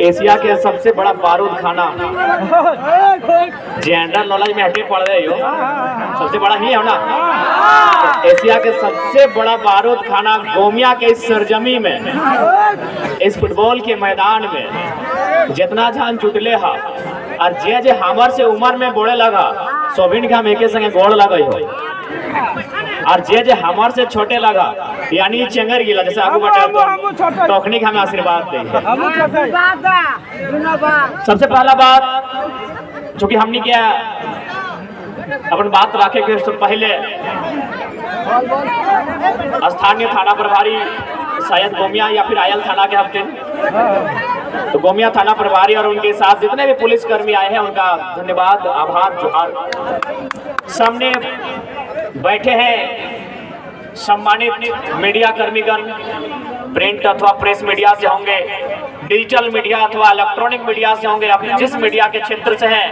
Asia के सबसे बड़ा बारूद खाना जेंडर नॉलेज में हटे पड़ रहे हो, सबसे बड़ा ही है ना। एशिया के सबसे बड़ा बारूद खाना गोमिया के इस सरजमी में, इस फुटबॉल के मैदान में जितना जान जुटले हा और जे जे हमर से उम्र में बोले लगा सोबिन के हम एके संगे गोड़ लगे हो, और जे जे हमार से छोटे लगा यानी चेंगर गिला जैसे आपको बता टोकनी के हमें आशीर्वाद देंगे। सबसे पहला बात जो कि हमने क्या अपन बात रखे के उससे पहले स्थानीय थाना प्रभारी शायद गोमिया या फिर आयल थाना के हफ्ते, तो गोमिया थाना प्रभारी और उनके साथ जितने भी पुलिसकर्मी आए हैं उनका धन्यवाद, आभार, जोहार। सामने बैठे हैं सम्मानित मीडिया कर्मीगण, प्रिंट अथवा प्रेस मीडिया से होंगे, डिजिटल मीडिया अथवा इलेक्ट्रॉनिक मीडिया से होंगे, अपने जिस मीडिया के क्षेत्र से हैं,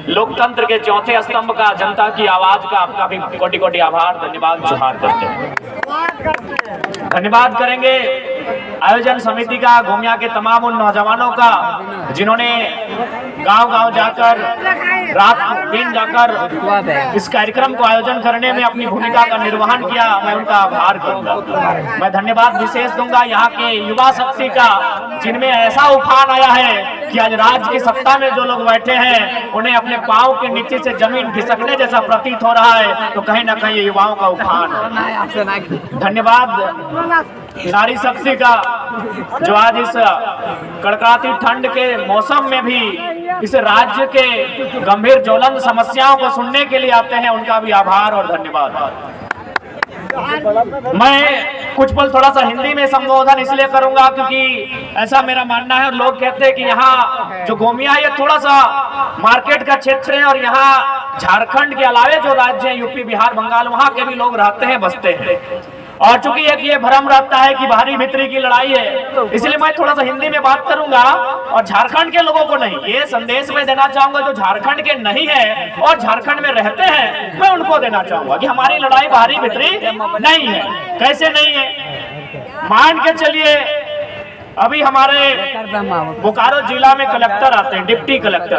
लोकतंत्र के चौथे स्तंभ का, जनता की आवाज का आपका भी कोटि कोटि आभार, धन्यवाद, जोहार करते हैं। धन्यवाद करेंगे आयोजन समिति का, गोमिया के तमाम उन नौजवानों का जिन्होंने गांव-गांव जाकर, रात दिन जाकर इस कार्यक्रम को आयोजन करने में अपनी भूमिका का निर्वहन किया। मैं उनका आभार करूंगा। मैं धन्यवाद विशेष दूंगा यहाँ के युवा शक्ति का, जिनमें ऐसा उफान आया है कि आज राज्य की सत्ता में जो लोग बैठे हैं उन्हें अपने पांव के नीचे से जमीन खिसकने जैसा प्रतीत हो रहा है, तो कहीं ना कहीं ये युवाओं का उफान है। धन्यवाद नारी शक्ति का, जो आज इस कड़कड़ाती ठंड के मौसम में भी इस राज्य के गंभीर ज्वलंत समस्याओं को सुनने के लिए आते हैं, उनका भी आभार और धन्यवाद। मैं कुछ पल थोड़ा सा हिंदी में संबोधन इसलिए करूंगा क्योंकि ऐसा मेरा मानना है, और लोग कहते हैं कि यहाँ जो गोमिया है ये थोड़ा सा मार्केट का क्षेत्र है, और यहाँ झारखंड के अलावे जो राज्य है यूपी, बिहार, बंगाल, वहाँ के भी लोग रहते हैं, बसते हैं। और चूंकि एक ये भ्रम रहता है कि बाहरी भीतरी की लड़ाई है, इसलिए मैं थोड़ा सा हिंदी में बात करूंगा और झारखंड के लोगों को नहीं, ये संदेश मैं देना चाहूंगा जो झारखंड के नहीं है और झारखंड में रहते हैं, मैं उनको देना चाहूंगा कि हमारी लड़ाई बाहरी भीतरी नहीं है। कैसे नहीं है? मान के चलिए अभी हमारे बोकारो जिला में कलेक्टर आते हैं, डिप्टी कलेक्टर,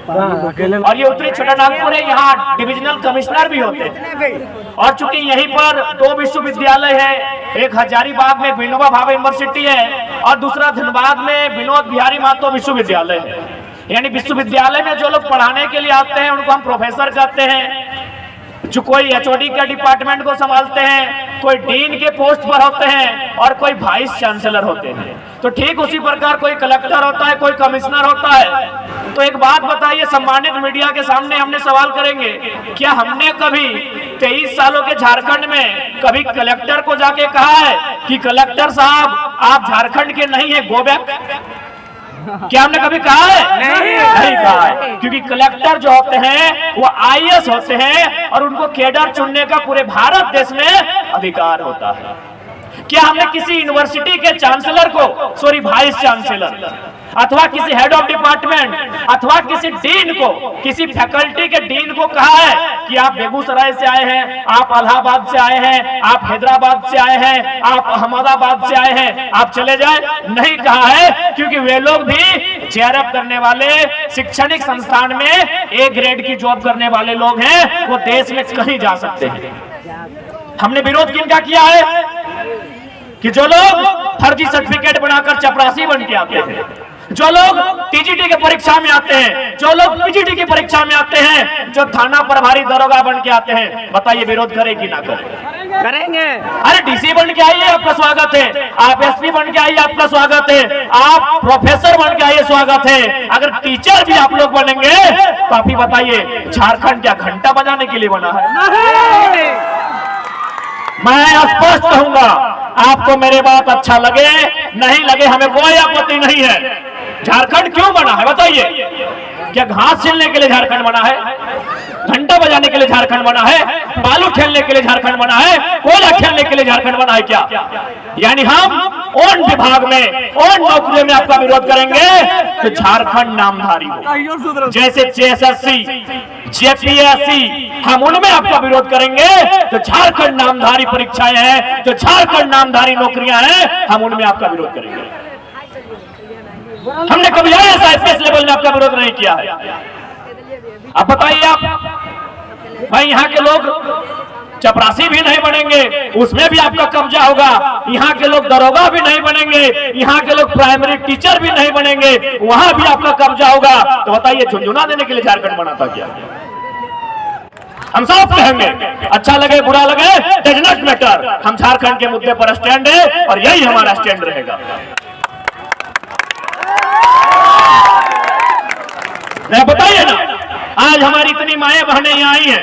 और ये उत्तरी छोटानागपुर है, यहाँ डिविजनल कमिश्नर भी होते हैं। और चूंकि यहीं पर 2 विश्वविद्यालय है, एक हजारीबाग में विनोबा भावे यूनिवर्सिटी है और दूसरा धनबाद में विनोद बिहारी महतो विश्वविद्यालय है। यानी विश्वविद्यालय में जो लोग पढ़ाने के लिए आते हैं उनको हम प्रोफेसर कहते हैं, जो कोई एचओडी के डिपार्टमेंट को संभालते हैं, कोई डीन के पोस्ट पर होते हैं और कोई वाइस चांसलर होते हैं। तो ठीक उसी प्रकार कोई कलेक्टर होता है, कोई कमिश्नर होता है। तो एक बात बताइए, सम्मानित मीडिया के सामने हमने सवाल करेंगे, क्या हमने कभी 23 सालों के झारखंड में कभी कलेक्टर को जाके कहा है कि कलेक्टर साहब आप झारखंड के नहीं है, गो बैक? क्या हमने कभी कहा है? नहीं कहा है, क्योंकि कलेक्टर जो होते हैं वो आईएएस होते हैं और उनको कैडर चुनने का पूरे भारत देश में अधिकार होता है। क्या हमने किसी यूनिवर्सिटी के चांसलर को, सॉरी वाइस चांसलर, अथवा किसी हेड ऑफ डिपार्टमेंट अथवा किसी डीन को, किसी फैकल्टी के डीन को कहा है कि आप बेगूसराय से आए हैं, आप इलाहाबाद से आए हैं, आप हैदराबाद से आए हैं, आप अहमदाबाद से आए हैं, आप चले जाए? नहीं कहा है, क्योंकि वे लोग भी जेआरएफ करने वाले, शैक्षणिक संस्थान में ए ग्रेड की जॉब करने वाले लोग हैं, वो देश में कहीं जा सकते हैं। हमने विरोध किनका किया है कि जो लोग फर्जी सर्टिफिकेट बनाकर चपरासी बन के आते हैं, जो लोग टीजीटी के परीक्षा में आते हैं, जो लोग पीजीटी की परीक्षा में आते हैं, जो थाना प्रभारी दरोगा बन के आते हैं, बताइए विरोध करें कि ना करें? करेंगे। अरे डीसी बन के आइए, आपका स्वागत है। आप एसपी बन के आइए, आपका स्वागत है। आप प्रोफेसर बन के आइए, स्वागत है। अगर टीचर भी आप लोग बनेंगे तो आप ही बताइए झारखंड क्या घंटा बजाने के लिए बना है? मैं स्पष्ट कहूंगा, आपको मेरे बात अच्छा लगे नहीं लगे हमें कोई आपत्ति नहीं है। झारखंड क्यों बना है बताइए? क्या घास छीलने के लिए झारखंड बना है? घंटा बजाने के लिए झारखंड बना है? बालू खेलने के लिए झारखंड बना है? कोयला खेलने के लिए झारखंड बना है क्या? यानी हम उन विभाग में, उन नौकरियों में आपका विरोध करेंगे तो झारखंड नामधारी हो। जैसे जेएसएससी, जेपीएससी, हम उनमें आपका विरोध करेंगे। जो झारखंड नामधारी परीक्षाएं हैं, जो झारखंड नामधारी नौकरियां हैं, हम उनमें आपका विरोध करेंगे। हमने कभी ऐसा IPS लेवल में आपका विरोध नहीं किया है। अब बताइए आप भाई, यहाँ के लोग चपरासी भी नहीं बनेंगे, उसमें भी आपका कब्जा होगा। यहाँ के लोग दरोगा भी नहीं बनेंगे, यहाँ के लोग प्राइमरी टीचर भी नहीं बनेंगे, वहां भी आपका कब्जा होगा। तो बताइए झुंझुना देने के लिए झारखंड बना था क्या? हम साफ कहेंगे, अच्छा लगे बुरा लगे डज नॉट मैटर, हम झारखंड के मुद्दे पर स्टैंड है और यही हमारा स्टैंड रहेगा। बताइए ना, आज हमारी इतनी माएं बहनें यहाँ आई हैं,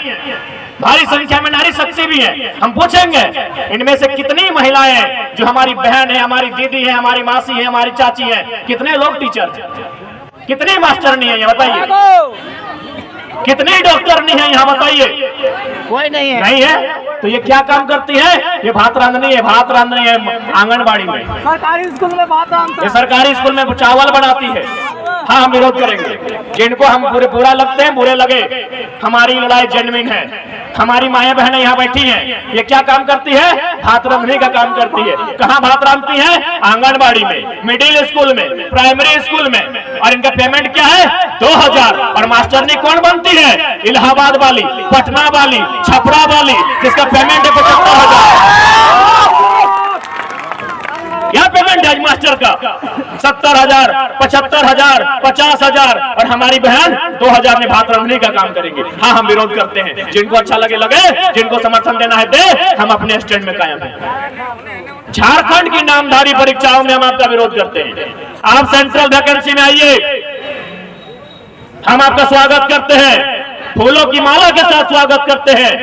भारी संख्या में नारी शक्ति भी है। हम पूछेंगे इनमें से कितनी महिलाएं जो हमारी बहन है, हमारी दीदी है, हमारी मासी है, हमारी चाची है, कितने लोग टीचर हैं, कितनी मास्टर नहीं है ये बताइए, कितनी डॉक्टर नहीं है यहाँ बताइए? कोई नहीं है। नहीं है तो ये क्या काम करती है? ये भात रांधनी है, भात रांधनी है आंगनबाड़ी में, सरकारी स्कूल में भात रांधता ये सरकारी स्कूल में चावल बनाती है। हाँ, हम विरोध करेंगे। जिनको हम बुरा लगते हैं बुरे लगे, हमारी लड़ाई जेन्युइन है। हमारी माएं बहनें यहाँ बैठी हैं, ये क्या काम करती है? भात रांधने का काम करती है। कहाँ भात रांधती है? आंगनबाड़ी में, मिडिल स्कूल में, प्राइमरी स्कूल में। और इनका पेमेंट क्या है? 2000। और मास्टरनी कौन बनती है? इलाहाबाद वाली, पटना वाली, छपरा वाली, जिसका पेमेंट है 75,000। क्या पेमेंट है मास्टर का? 70,000, 75,000, 50,000। और हमारी बहन 2000 में भात रांधने का काम करेंगे। हाँ, हम विरोध करते हैं। जिनको अच्छा लगे लगे, जिनको समर्थन देना है दे, हम अपने स्टैंड में कायम हैं। झारखंड की नामधारी परीक्षाओं में हम आपका विरोध करते हैं। आप सेंट्रल वैकेंसी में आइए, हम आपका स्वागत करते हैं, फूलों की माला के साथ स्वागत करते हैं।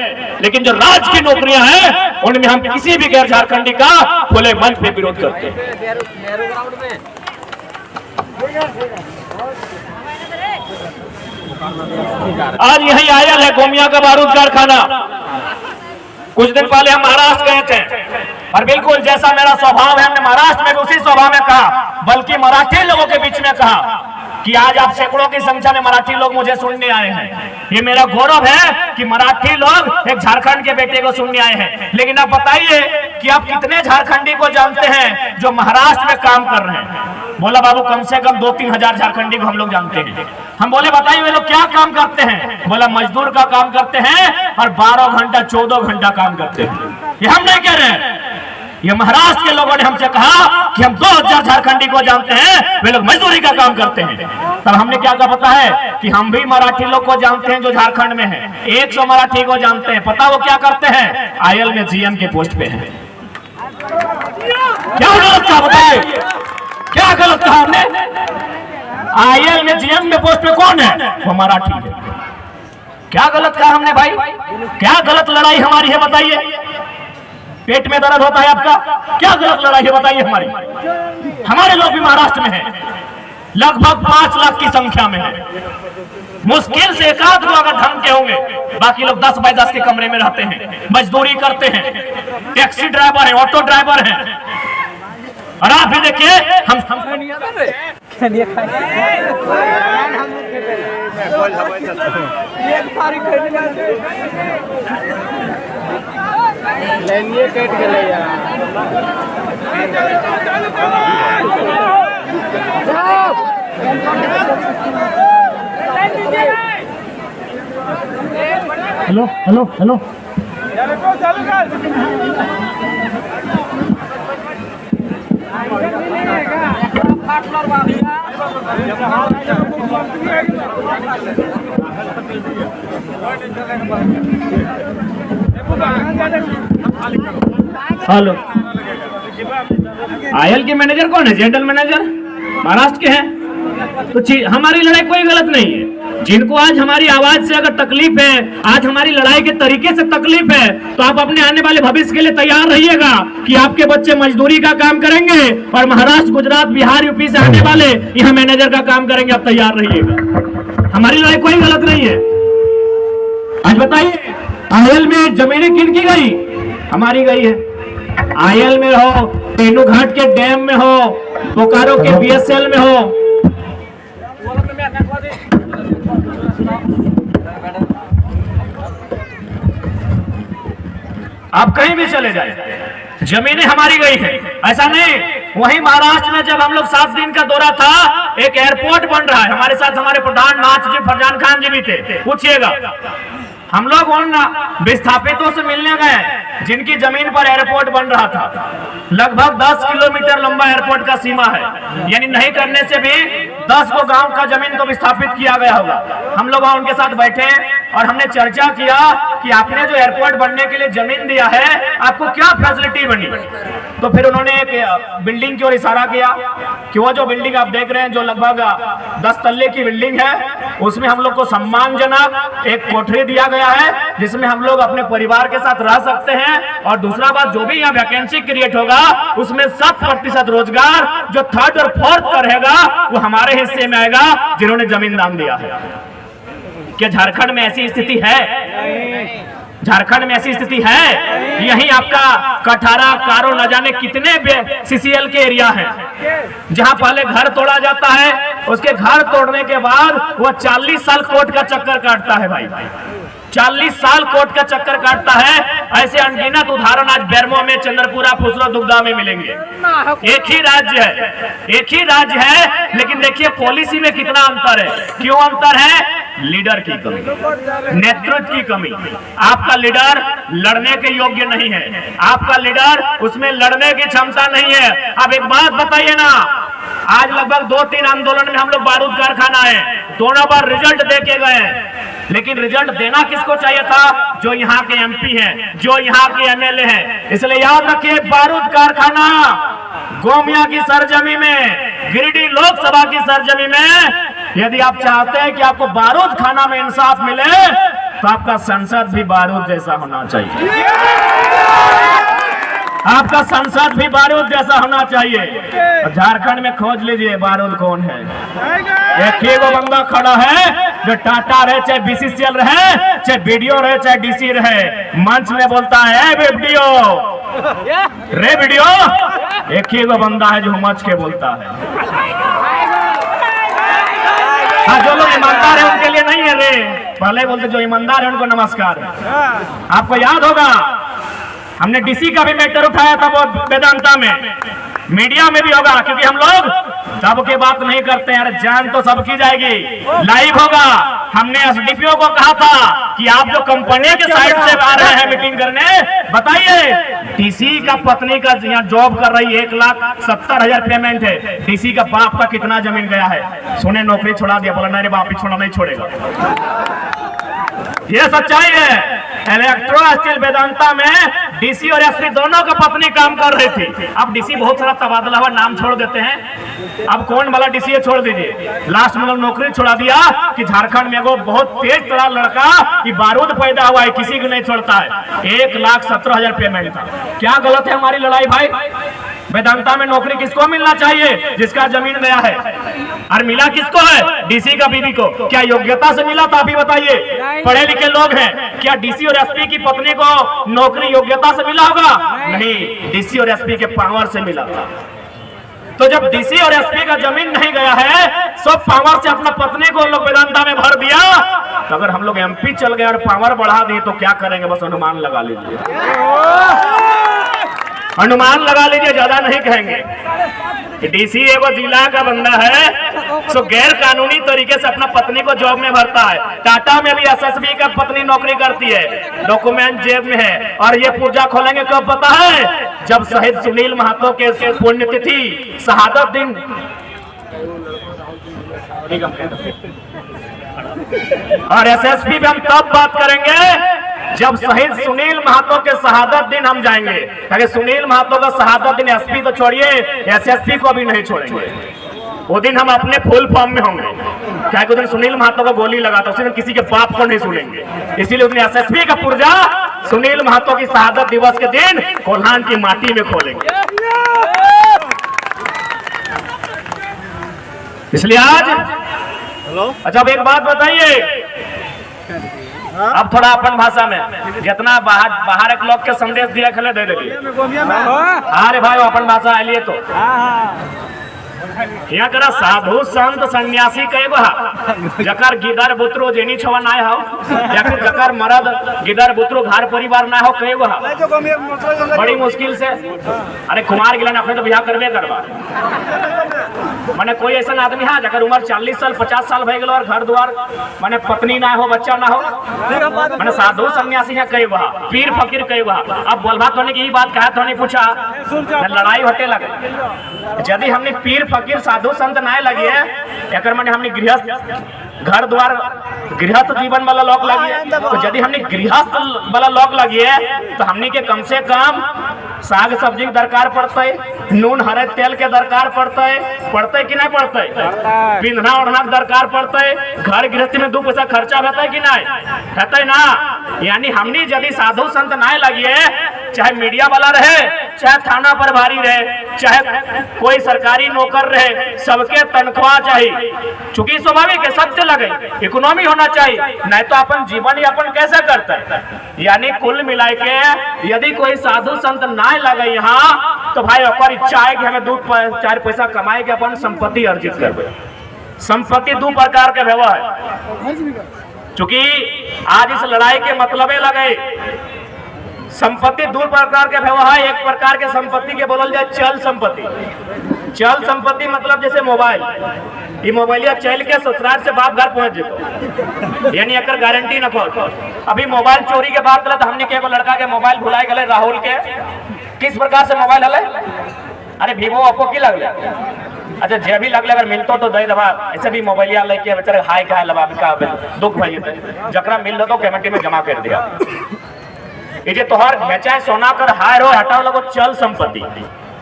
लेकिन जो राज्य की नौकरियां हैं उनमें हम किसी भी गैर झारखंडी का खुले मंच पे विरोध करते हैं। आज यही आयल है गोमिया का बारूद कारखाना। कुछ दिन पहले हम महाराष्ट्र गए थे और बिल्कुल जैसा मेरा स्वभाव है, हमने महाराष्ट्र में भी उसी स्वभाव में कहा, बल्कि मराठी लोगों के बीच में कहा कि आज आप सैकड़ों की संख्या में मराठी लोग मुझे सुनने आए हैं। ये मेरा गौरव है कि मराठी लोग एक झारखंड के बेटे को सुनने आए हैं। लेकिन आप बताइए कि आप कितने झारखंडी को जानते हैं जो महाराष्ट्र में काम कर रहे हैं? बोला बाबू कम से कम 2-3 हजार झारखंडी को हम लोग जानते हैं। हम बोले बताइए वे लोग क्या काम करते हैं? बोला मजदूर का काम करते हैं और 12 घंटा 14 घंटा काम करते हैं। ये हम नहीं कह रहे हैं, ये महाराष्ट्र के लोगों ने हमसे कहा कि हम 2000 झारखंडी को जानते हैं, वे लोग मजदूरी का काम करते हैं। तब हमने क्या कहा पता है कि हम भी मराठी लोग को जानते हैं जो झारखंड में है, 100 मराठी को जानते हैं। पता वो क्या करते हैं? आयल में GM के पोस्ट पे है। क्या गलत कहा बताइए? क्या गलत कहा हमने? आयल में GM के पोस्ट पे कौन है? वो मराठी है। क्या गलत कहा हमने भाई? क्या गलत लड़ाई हमारी है बताइए? पेट में दर्द होता है आपका? क्या गलत लड़ाई है बताइए हमारी? हमारे लोग भी महाराष्ट्र में हैं, लगभग 5 लाख की संख्या में है। मुश्किल से एक आध लोग अगर ढंग के होंगे, बाकी लोग 10 बाय 10 के कमरे में रहते हैं, मजदूरी करते हैं, टैक्सी ड्राइवर है, ऑटो ड्राइवर है। और आप भी देखिए हम लेनिए कट गए hello hello hello hello, oil के मैनेजर कौन है? जनरल मैनेजर महाराष्ट्र के हैं। तो हमारी लड़ाई कोई गलत नहीं है। जिनको आज हमारी आवाज से अगर तकलीफ है, आज हमारी लड़ाई के तरीके से तकलीफ है, तो आप अपने आने वाले भविष्य के लिए तैयार रहिएगा कि आपके बच्चे मजदूरी का काम करेंगे और महाराष्ट्र, गुजरात, बिहार, यूपी से आने वाले यहाँ मैनेजर का काम करेंगे। आप तैयार रहिएगा, हमारी लड़ाई कोई गलत नहीं है। आज बताइए आयल में जमीनें किन की गई? हमारी गई है। आयल में हो, तेनू घाट के डैम में हो, बोकारो के BSL में हो, आप कहीं भी चले जाए, जमीनें हमारी गई है। ऐसा नहीं वहीं महाराष्ट्र में जब हम लोग 7 दिन का दौरा था, एक एयरपोर्ट बन रहा है, हमारे साथ हमारे प्रधान नाथ जी फरजान खान जी भी थे, पूछिएगा। हम लोग उन विस्थापितों से मिलने गए जिनकी जमीन पर एयरपोर्ट बन रहा था। लगभग 10 किलोमीटर लंबा एयरपोर्ट का सीमा है, यानी नहीं करने से भी 10 को गांव का जमीन तो विस्थापित किया गया होगा। हम लोग वहां उनके साथ बैठे और हमने चर्चा किया कि आपने जो एयरपोर्ट बनने के लिए जमीन दिया है, आपको क्या फैसिलिटी बनी। तो फिर उन्होंने एक बिल्डिंग की ओर इशारा किया कि वो जो बिल्डिंग आप देख रहे हैं, जो लगभग 10 तल्ले की बिल्डिंग है, उसमें हम लोग को सम्मानजनक एक कोठरी दिया गया है, जिसमें हम लोग अपने परिवार के साथ रह सकते हैं। और दूसरा बात, जो भी यहाँ वैकेंसी क्रिएट होगा उसमें 7% रोजगार जो 3rd और 4th का रहेगा वो हमारे हिस्से में आएगा, जिन्होंने जमीन दान दिया है। क्या झारखंड में ऐसी स्थिति है? झारखंड में ऐसी स्थिति है? यही आपका कठारा, कारो, न जाने कितने CCL के एरिया हैं जहां पहले घर तोड़ा जाता है, उसके घर तोड़ने के बाद वो 40 साल कोर्ट का चक्कर काटता है भाई, 40 साल कोर्ट का चक्कर काटता है। ऐसे अनगिनत उदाहरण आज बेरमो में, चंद्रपुरा, फुसरो, दुग्धा में मिलेंगे। एक ही राज्य है, एक ही राज्य है, लेकिन देखिए पॉलिसी में कितना अंतर है। क्यों अंतर है? लीडर की कमी, नेतृत्व की कमी। आपका लीडर लड़ने के योग्य नहीं है, आपका लीडर उसमें लड़ने की क्षमता नहीं है। अब एक बात बताइए ना, आज लगभग 2-3 आंदोलन में हम लोग बारूद कारखाना है, दोनों बार रिजल्ट दे के गए, लेकिन रिजल्ट देना किसको चाहिए था? जो यहाँ के MP हैं, जो यहाँ के MLA हैं। इसलिए याद रखिए, बारूद कारखाना गोमिया की सरजमी में, गिरिडीह लोकसभा की सरजमी में, यदि आप चाहते हैं कि आपको बारूद खाना में इंसाफ मिले तो आपका संसद भी बारूद जैसा होना चाहिए, आपका संसद भी बारूद जैसा होना चाहिए। झारखंड में खोज लीजिए बारूद कौन है। एक ही वो बंदा खड़ा है जो टाटा रहे, चाहे BCCL रहे, चाहे BDO रहे, चाहे DC रहे, मंच में बोलता है वीडियो रे वीडियो। एक ही वो बंदा है जो मंच के बोलता है। हाँ, जो लोग ईमानदार है उनके लिए नहीं है रे, पहले बोलते जो ईमानदार है उनको नमस्कार है। आपको याद होगा हमने DC का भी मैटर उठाया था वो वेदांता में, मीडिया में भी होगा, क्योंकि हम लोग सबके बात नहीं करते हैं। जान तो सबकी जाएगी, लाइव होगा। हमने SDPO को कहा था कि आप जो कंपनी के साइड से आ रहे हैं मीटिंग करने, बताइए DC का पत्नी का यहाँ जॉब कर रही है, 1,70,000 पेमेंट है, DC का बाप का कितना जमीन गया है? सुने नौकरी छोड़ा दिया, बोला नहीं बाप ही छोड़ा नहीं छोड़ेगा। ये सच्चाई है। इलेक्ट्रो स्टील वेदांता में DC और SP दोनों का पत्नी काम कर रही थी। अब DC बहुत सारा तबादला हुआ, नाम छोड़ देते हैं। अब कौन वाला DC है छोड़ दीजिए। लास्ट में नौकरी छोड़ा दिया कि झारखंड में एगो बहुत तेज तड़ा लड़का कि बारूद पैदा हुआ है, किसी को नहीं छोड़ता है। 1,17,000 पेमेंट था। क्या गलत है हमारी लड़ाई भाई? वेदांता में नौकरी किसको मिलना चाहिए? जिसका जमीन गया है। और मिला किसको है? DC का बीवी को। क्या योग्यता से मिला था? अभी बताइए, पढ़े लिखे लोग हैं, क्या DC और SP की पत्नी को नौकरी योग्यता से मिला होगा? नहीं, DC और SP के पावर से मिला था। तो जब DC और SP का जमीन नहीं गया है, सब पावर से अपना पत्नी को लोग वेदांता में भर दिया। तो अगर हम लोग MP चल गए और पावर बढ़ा दिए तो क्या करेंगे? बस अनुमान लगा लीजिए, अनुमान लगा लीजिए, ज्यादा नहीं कहेंगे। DC एगो जिला का बंदा है, सो गैर कानूनी तरीके से अपना पत्नी को जॉब में भरता है। टाटा में भी SSB का पत्नी नौकरी करती है, डॉक्यूमेंट जेब में है। और ये पूर्जा खोलेंगे कब पता है? जब शहीद सुनील महतो के पुण्यतिथि शहादत दिन, और SSB पे हम तब बात करेंगे जब शहीद सुनील महतो के शहादत दिन हम जाएंगे। ताकि सुनील महतो का शहादत दिन SP तो छोड़िए, SSB को भी नहीं छोड़ेंगे। वो दिन हम अपने फुल फॉर्म में होंगे। क्या उस दिन सुनील महतो को गोली लगा था, उसी दिन किसी के बाप को नहीं सुनेंगे। इसीलिए उसने SSB का पुर्जा सुनील महतो की शहादत दिवस के दिन कोल्हान की माटी में खोलेंगे। इसलिए आज अच्छा, अब एक बात बताइए, अब थोड़ा अपन भाषा में, जितना बाहर एक लोग के संदेश दिया खले दे देंगे। अरे भाई अपन भाषा आइए तो यहाँ करा साधु संत सन्यासी कई बा जकर गिदर बुतरो जेनी छवा नाय हो या फिर जकर मर्द गिदर बुतरो घर परिवार ना हो कई बा बड़ी मुश्किल से। अरे कुमार गिला ना तो बियाह करबे करबा माने कोई ऐसा आदमी है जकर उम्र 40 साल 50 साल भई गेलो और घर द्वार माने पत्नी ना हो बच्चा ना हो माने साधु सन्यासी है कई बा पीर फकीर कई बा। अब बोलबा तोने की बात कहा तोने पूछा लड़ाई हटे लगे यदि हमने पीर फकीर साधु संत ना लगिए एकर माने हमने गृहस्थ घर द्वार गृहस्थ जीवन वाला लोग लगिए तो यदि हमने गृहस्थ वाला लोग लगिए तो हमने के कम से कम साग सब्जी के दरकार पड़ता है नून हरे तेल के दरकार पड़ता है कि नहीं पड़ता है पिंधना ओढ़ना के दरकार पड़ता है घर गृहस्थी में 2 पैसा खर्चा होता है कि नहीं होता है ना। यानी हमने यदि साधु संत ना लगिए चाहे मीडिया वाला रहे चाहे थाना प्रभारी रहे चाहे कोई सरकारी नौकर रहे सबके तनख्वाह चाहिए चूंकि स्वाभाविक है सत्य लगे इकोनॉमी होना चाहिए नहीं तो अपन जीवन यापन कैसे करते हैं। यानी कुल मिला के यदि कोई साधु संत ना लगे यहाँ तो भाई ओकर इच्छा है कि हमें 2-4 पैसा कमाए के अपन संपत्ति अर्जित करबे। संपत्ति 2 प्रकार के भेवा है चूंकि आज इस लड़ाई के मतलबे लगे संपत्ति 2 प्रकार के भेवा है। एक प्रकार के संपत्ति के बोलल जाए चल संपत्ति। चल संपत्ति मतलब जैसे मोबाइल ये मोबाइलिया चल के ससुराल से बाप घर पहुंच जेतो यानी एकर गारंटी न खोल। अभी मोबाइल चोरी के बात करत हमने के एगो लड़का के मोबाइल भुलाए गए राहुल के किस प्रकार से मोबाइल हले अरे वीवो ओप्पो की लगले अच्छा जे भी लगले अगर मिलतो तो दे दबा ऐसे भी मोबाइलिया लेके बेचारे हाई का लबा का दुख भई जेते जकरा मिल तो कमेटी में जमा कर दिया ये जे तोहर बेचाए सोना कर हाय रो हटाओ लगो चल संपत्ति।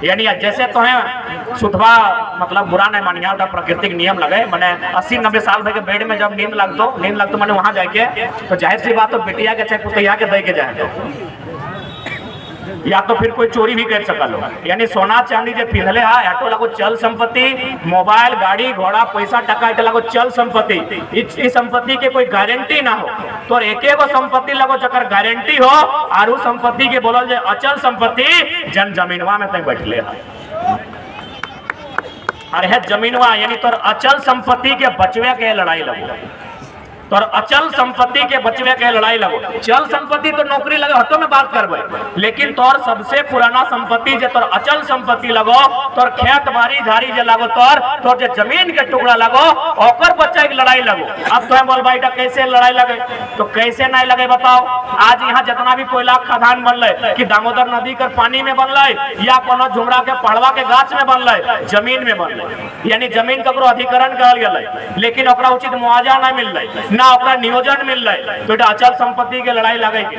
यानी जैसे तो है सुधवा मतलब बुरा नहीं मानिया उधर प्राकृतिक नियम लगे मैंने 80-90 साल भर के बेड में जब नींद लगतो मैंने वहां जाके तो जाहिर सी बात तो बेटिया के चाहे पुतैया के दे के जाए या तो फिर कोई चोरी भी कर सकल हो। यानी सोना चांदी जो पिघले है एटो लगो चल संपत्ति मोबाइल गाड़ी घोड़ा पैसा टका एटो लगो चल संपत्ति। इस संपत्ति के कोई गारंटी ना हो तो एक संपत्ति लगो जकर गारंटी हो और उस संपत्ति के बोलल जाए अचल संपत्ति जन जमीनवा में तक बैठले है अरे जमीनवा यानी तोर अचल संपत्ति के बचवे के लड़ाई लगो तोर अचल संपत्ति के बचवे के लड़ाई लगो। चल संपत्ति तो नौकरी लगे हटो में बात करबे लेकिन तोर सबसे पुराना संपत्ति जे तोर अचल संपत्ति लगो तोर खेत बाड़ी झाड़ी जे लगो तोर जे जमीन के टुकड़ा लगो ओकर बच्चे की लड़ाई लगो। अब तो बोल भाई कैसे लड़ाई लगे तो कैसे नहीं लगे बताओ। आज यहाँ जितना भी कोयला खदान बनल कि दामोदर नदी कर पानी में बनल या कोनो झुमरा के पहाड़वा के गाछ में बनल जमीन में बनल यानी जमीन ककरो अधिकरण कहल गेल लेकिन ओकरा उचित मुआवजा नहीं मिल ना ओकरा नियोजन मिल रहा तो अचल संपत्ति के लड़ाई लगेगी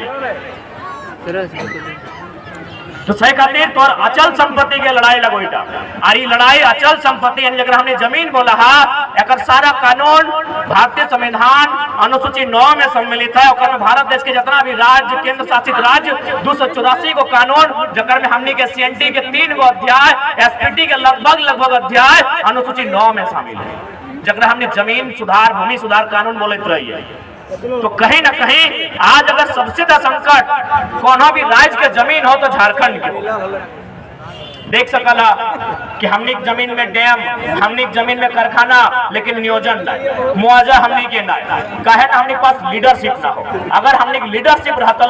तो सही खातिर तो अचल संपत्ति के लड़ाई लगो और ये लड़ाई अचल संपत्ति यानी जगह हमने जमीन बोला है एक सारा कानून भारतीय संविधान अनुसूची 9 में सम्मिलित है और भारत देश के जितना भी राज्य केंद्र शासित राज्य 284 को कानून जकर में हमने के सीएनटी के 3 गो अध्याय एसपीटी के लगभग अध्याय अनुसूची 9 में शामिल है जगह हमने जमीन सुधार भूमि सुधार कानून बोलते रही है। तो कहीं ना कहीं आज अगर सबसे ज्यादा संकट कोनो भी राज्य के जमीन हो तो झारखंड के देख सकला कि हमने जमीन में डैम हमने जमीन में कारखाना लेकिन नियोजन नहीं मुआवजा हमने के नहीं कहे ना हमने पास लीडरशिप ना हो। अगर हमने लीडरशिप रहता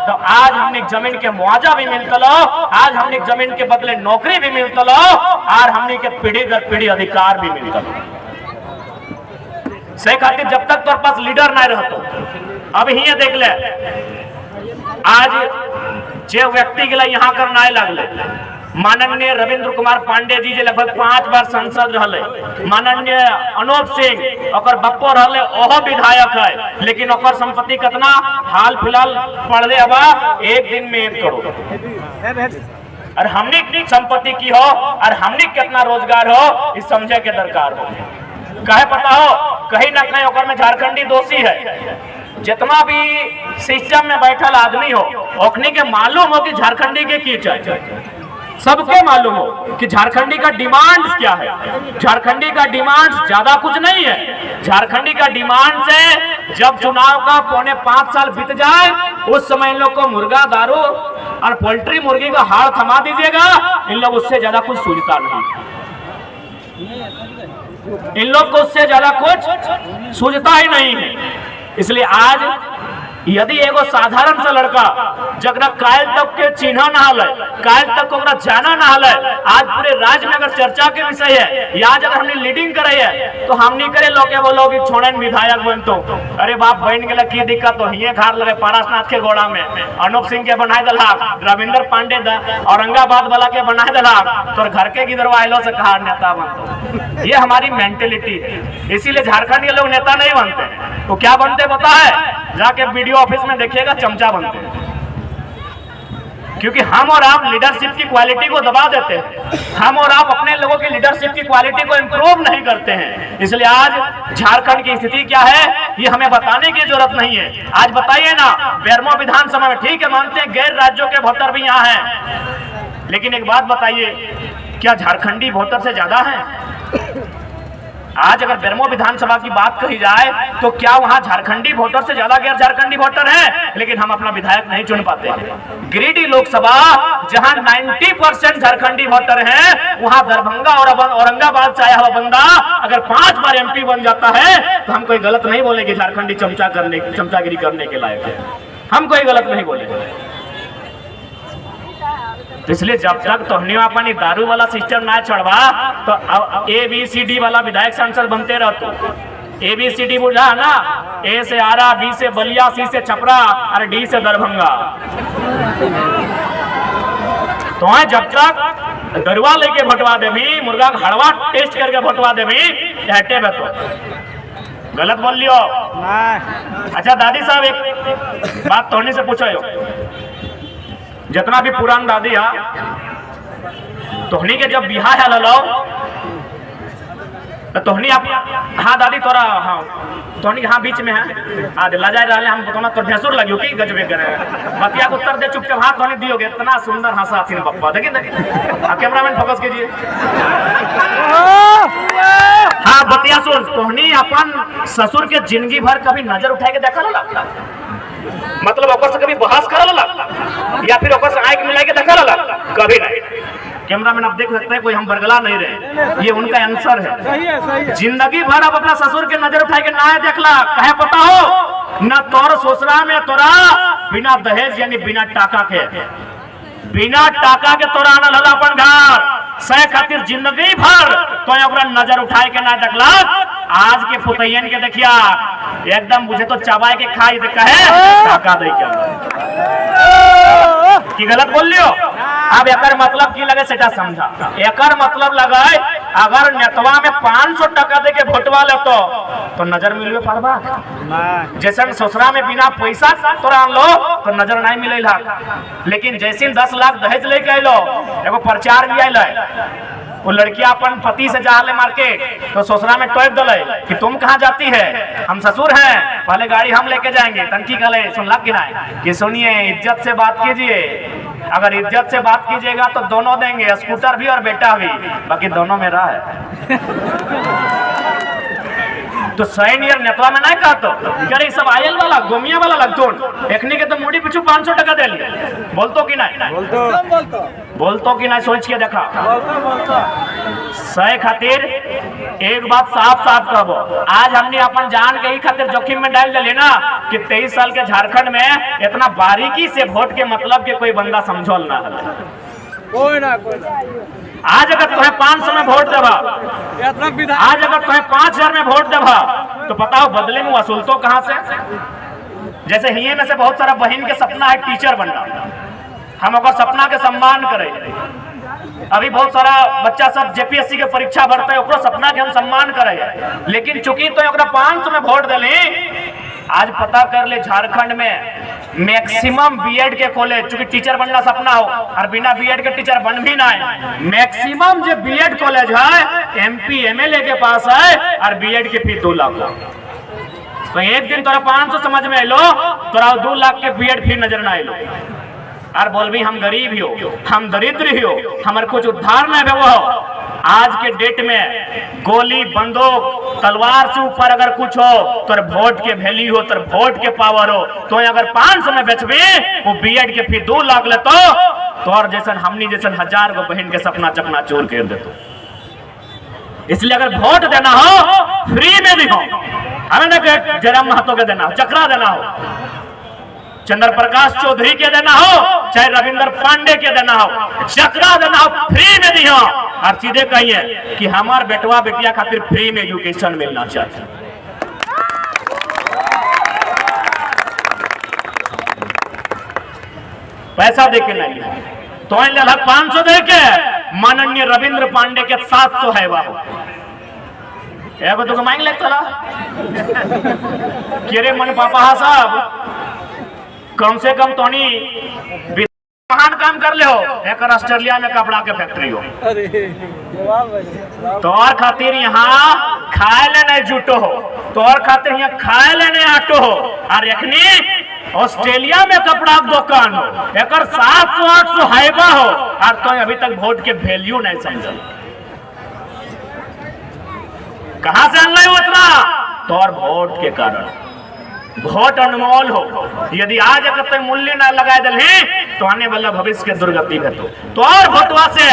तो आज हमने जमीन के मुआवजा भी मिलता आज हमने जमीन के बदले नौकरी भी मिलता और हमने के पीढ़ी दर पीढ़ी अधिकार भी मिलता। सही खातिर जब तक तोर पास लीडर नहीं रहतो अब ही देख ले आज जे व्यक्ति के लिए यहाँ कर नहीं लगले माननीय रविंद्र कुमार पांडे जी जे लगभग 5 बार सांसद रहले माननीय अनूप सिंह ओकर बप्पो रहले ओहो विधायक है लेकिन ओकर संपत्ति कितना हाल फिलहाल पड़ले हवा 1 दिन में 1 करोड़ और हमने संपत्ति की हो और हमने कितना रोजगार हो इस समझे के दरकार हो। कहे पता हो कहीं ना कहीं ओकर में झारखंडी दोषी है। जितना भी सिस्टम में बैठल आदमी हो ओखनी के मालूम हो कि झारखंडी के की चाहिए सबके मालूम हो कि झारखंडी का डिमांड क्या है। झारखंडी का डिमांड ज्यादा कुछ नहीं है। झारखंडी का डिमांड से जब चुनाव का 4.5 साल बीत जाए उस समय इन लोग को मुर्गा दारू और पोल्ट्री मुर्गी का हाड़ थमा दीजिएगा इन लोग उससे ज्यादा कुछ सूझता नहीं। इन लोग को उससे ज्यादा कुछ सूझता ही नहीं है। इसलिए आज यदि एगो साधारण सा लड़का जगना कायल तक के चिन्ह ना हल, कायल तक को जाना ना हल, आज पूरे राज्य में अगर चर्चा के विषय है या अगर हमने लीडिंग करे है तो हम नहीं करे लोग के बोलो कि छोड़े विधायक बन तो अरे बाप बहन के की दिक्कत तो हिये खार लगे पारसनाथ के घोड़ा में अनूप सिंह के बनाए दला, रविंदर पांडे औरंगाबाद वाला के बनाए दला, तो घर के गिदरवा आइलो से कहा नेता बनते। ये हमारी मेंटेलिटी है, इसीलिए झारखंड के लोग नेता नहीं बनते। तो क्या बनते पता है? जाके वीडियो ऑफिस में देखिएगा चमचा बनते हैं, क्योंकि हम और आप लीडरशिप की क्वालिटी को दबा देते हैं, हम और आप अपने लोगों की लीडरशिप की क्वालिटी को इंप्रूव नहीं करते हैं। इसलिए आज झारखंड की स्थिति क्या है ये हमें बताने की जरूरत नहीं है। आज बताइए ना, बेरमो विधानसभा में ठीक है मानते हैं गैर राज्यों के वोटर भी यहाँ हैं, लेकिन एक बात बताइए, क्या झारखंडी वोटर से ज्यादा है? आज अगर बेरमो विधानसभा की बात कही जाए तो क्या वहां झारखंडी वोटर से ज्यादा गैर झारखंडी वोटर है? लेकिन हम अपना विधायक नहीं चुन पाते। गिरिडीह लोकसभा जहां 90% झारखंडी वोटर हैं, वहां दरभंगा और औरंगाबाद से आया हुआ बंदा अगर 5 बार एमपी बन जाता है तो हम कोई गलत नहीं बोलेंगे झारखंडी चमचागिरी करने के लायक है, हम कोई गलत नहीं बोलेंगे। इसलिए जब तक तोहनी अपनी दारू वाला सिस्टम ना चढ़वा तो ABCD वाला विधायक सांसद बनते रहते। ABCD बुझा ना, A से आरा, B से बलिया, C से छपरा और D से दरभंगा। तो जब तक दरुआ लेके भटवा देवी, मुर्गा का हड़वा टेस्ट करके भटवा देवी, हटे बे तो गलत बोल लियो। अच्छा दादी साहब एक बात तोहनी से पूछो, जितना भी पुरान दादी है तोहनी के जब बिहार है लो तो तोहनी आप हाँ दादी तोरा हाँ तोहनी हाँ बीच में है आज ला जाए रहे हम तो तो ढेसुर लगियो कि गजबे करे बतिया को उत्तर दे चुपचाप हाथ तोहनी दियोगे। इतना सुंदर हंसा थी पप्पा, देखिए कैमरामैन फोकस कीजिए। हाँ बतिया सुन, तोहनी अपन ससुर के जिंदगी भर कभी नजर उठाए के देखा ना, मतलब ओकर से कभी बहस करल या फिर ओकर से आंख मिला के देखा ला? कभी नहीं। कैमरामैन आप देख सकते हैं कोई हम बरगला नहीं रहे, ये उनका आंसर है। सही है। जिंदगी भर अब अपना ससुर के नजर उठाए के ना देखला, कहे पता हो न तोर ससुरा में तोरा बिना दहेज यानी बिना टाका के तोरा आनल हला अपन घर सह खातिर जिंदगी भर तो ओकरा नजर उठाए के ना देखला। आज के पुतैयन के देखिया एकदम मुझे तो चबाए के खाई दे कहे टाका दे की गलत बोल लियो। अब एकर मतलब की लगे सेटा समझा, एकर मतलब लगे अगर नेतवा में 500 टका दे के भोटवा ले तो नजर मिलवे पारबा, जैसे ससुरा में बिना पैसा तोरा आन लो तो नजर नहीं मिले। लेकिन जैसे 10 लाख दहेज लेके आइलो, एगो प्रचार भी आइल, वो लड़कियां अपन पति से जा ले मार्केट तो ससुरा में टोप दले कि तुम कहाँ जाती है, हम ससुर हैं, पहले गाड़ी हम लेके जाएंगे। तनकी कले सुन लग गिना कि सुनिए इज्जत से बात कीजिए, अगर इज्जत से बात कीजिएगा तो दोनों देंगे, स्कूटर भी और बेटा भी, बाकी दोनों मेरा है। तो सैन यार नेतवा में नहीं कहतो करे सब आयल वाला गोमिया वाला लगतो एकनी के तो मुड़ी पीछू 500 टका दे लिए, बोलतो कि नहीं बोलतो कि नहीं सोच के देखा सही खातिर एक बात साफ साफ कहबो। आज हमने अपन जान के ही खातिर जोखिम में डाल दिले ना कि 23 साल के झारखंड में इतना बारीकी से वोट के मतलब के कोई बंदा समझौल ना है। कोई ना आज अगर तुम्हें 500 में वोट देवा, आज अगर तुम्हें 5000 में वोट देवा तो बताओ बदले में वसूल तो कहां से? जैसे हिये में से बहुत सारा बहन के सपना है टीचर बनना, हम अगर सपना के सम्मान करें। अभी बहुत सारा बच्चा सब जेपीएससी के परीक्षा भरते है, ओकरो सपना के हम सम्मान करें। लेकिन चूंकि तो 500 में वोट दिले, आज पता कर ले झारखंड में मैक्सिमम बीएड के कॉलेज, चूंकि टीचर बनना सपना हो और बिना बीएड के टीचर बन भी ना है, मैक्सिमम जो बीएड कॉलेज है एमपी एमएलए के पास है और बीएड के फी 2 लाख। तो एक दिन तोरा 500 समझ में आइलो, तोरा 2 लाख के बीएड फी नजर ना आइलो और बोल भी हम गरीब ही हो, हम दरिद्र ही हो, हमारे कुछ उद्धार न है। वो आज के डेट में गोली बंदूक तलवार से ऊपर अगर कुछ हो तो वोट के वैल्यू हो, तो वोट के पावर हो। तो अगर 500 में बेचबे वो बीएड के फी 2 लाख ले तो और जैसन हमनी जैसन 1000 गो बहन के सपना चकना चूर कर देतो। इसलिए अगर वोट देना हो फ्री में भी हो, हमें ना जयराम महतो के देना हो, चक्रा देना हो, चंद्र प्रकाश चौधरी के देना हो, चाहे रविंद्र पांडे के देना हो, चक्रा देना हो, फ्री में दी हो। और सीधे कहिए कि हमार बेटवा बेटिया खातिर फ्री में एजुकेशन मिलना चाहिए। पैसा दे के नहीं तो 500 दे के माननीय रविंद्र पांडे के 700 है बाबू एगो तो मांग ले चला केरे मन पापा साहब कम से कम तोनी महान काम कर ले हो। एक ऑस्ट्रेलिया में कपड़ा के फैक्ट्री हो तो और खातिर यहाँ खाए लेने जुटो हो, तो और खातिर यहाँ खाए लेने आटो हो, और एखनी ऑस्ट्रेलिया में कपड़ा के दुकान हो, एक 700-800 हाइबा हो, और तो अभी तक वोट के वैल्यू नहीं समझल। कहां से अनलाई उतरा? तो और वोट के कारण। वोट अनमोल हो, यदि आज अगर मूल्य न लगा दल तो आने वाला भविष्य के दुर्गति है। तो और वोटवा से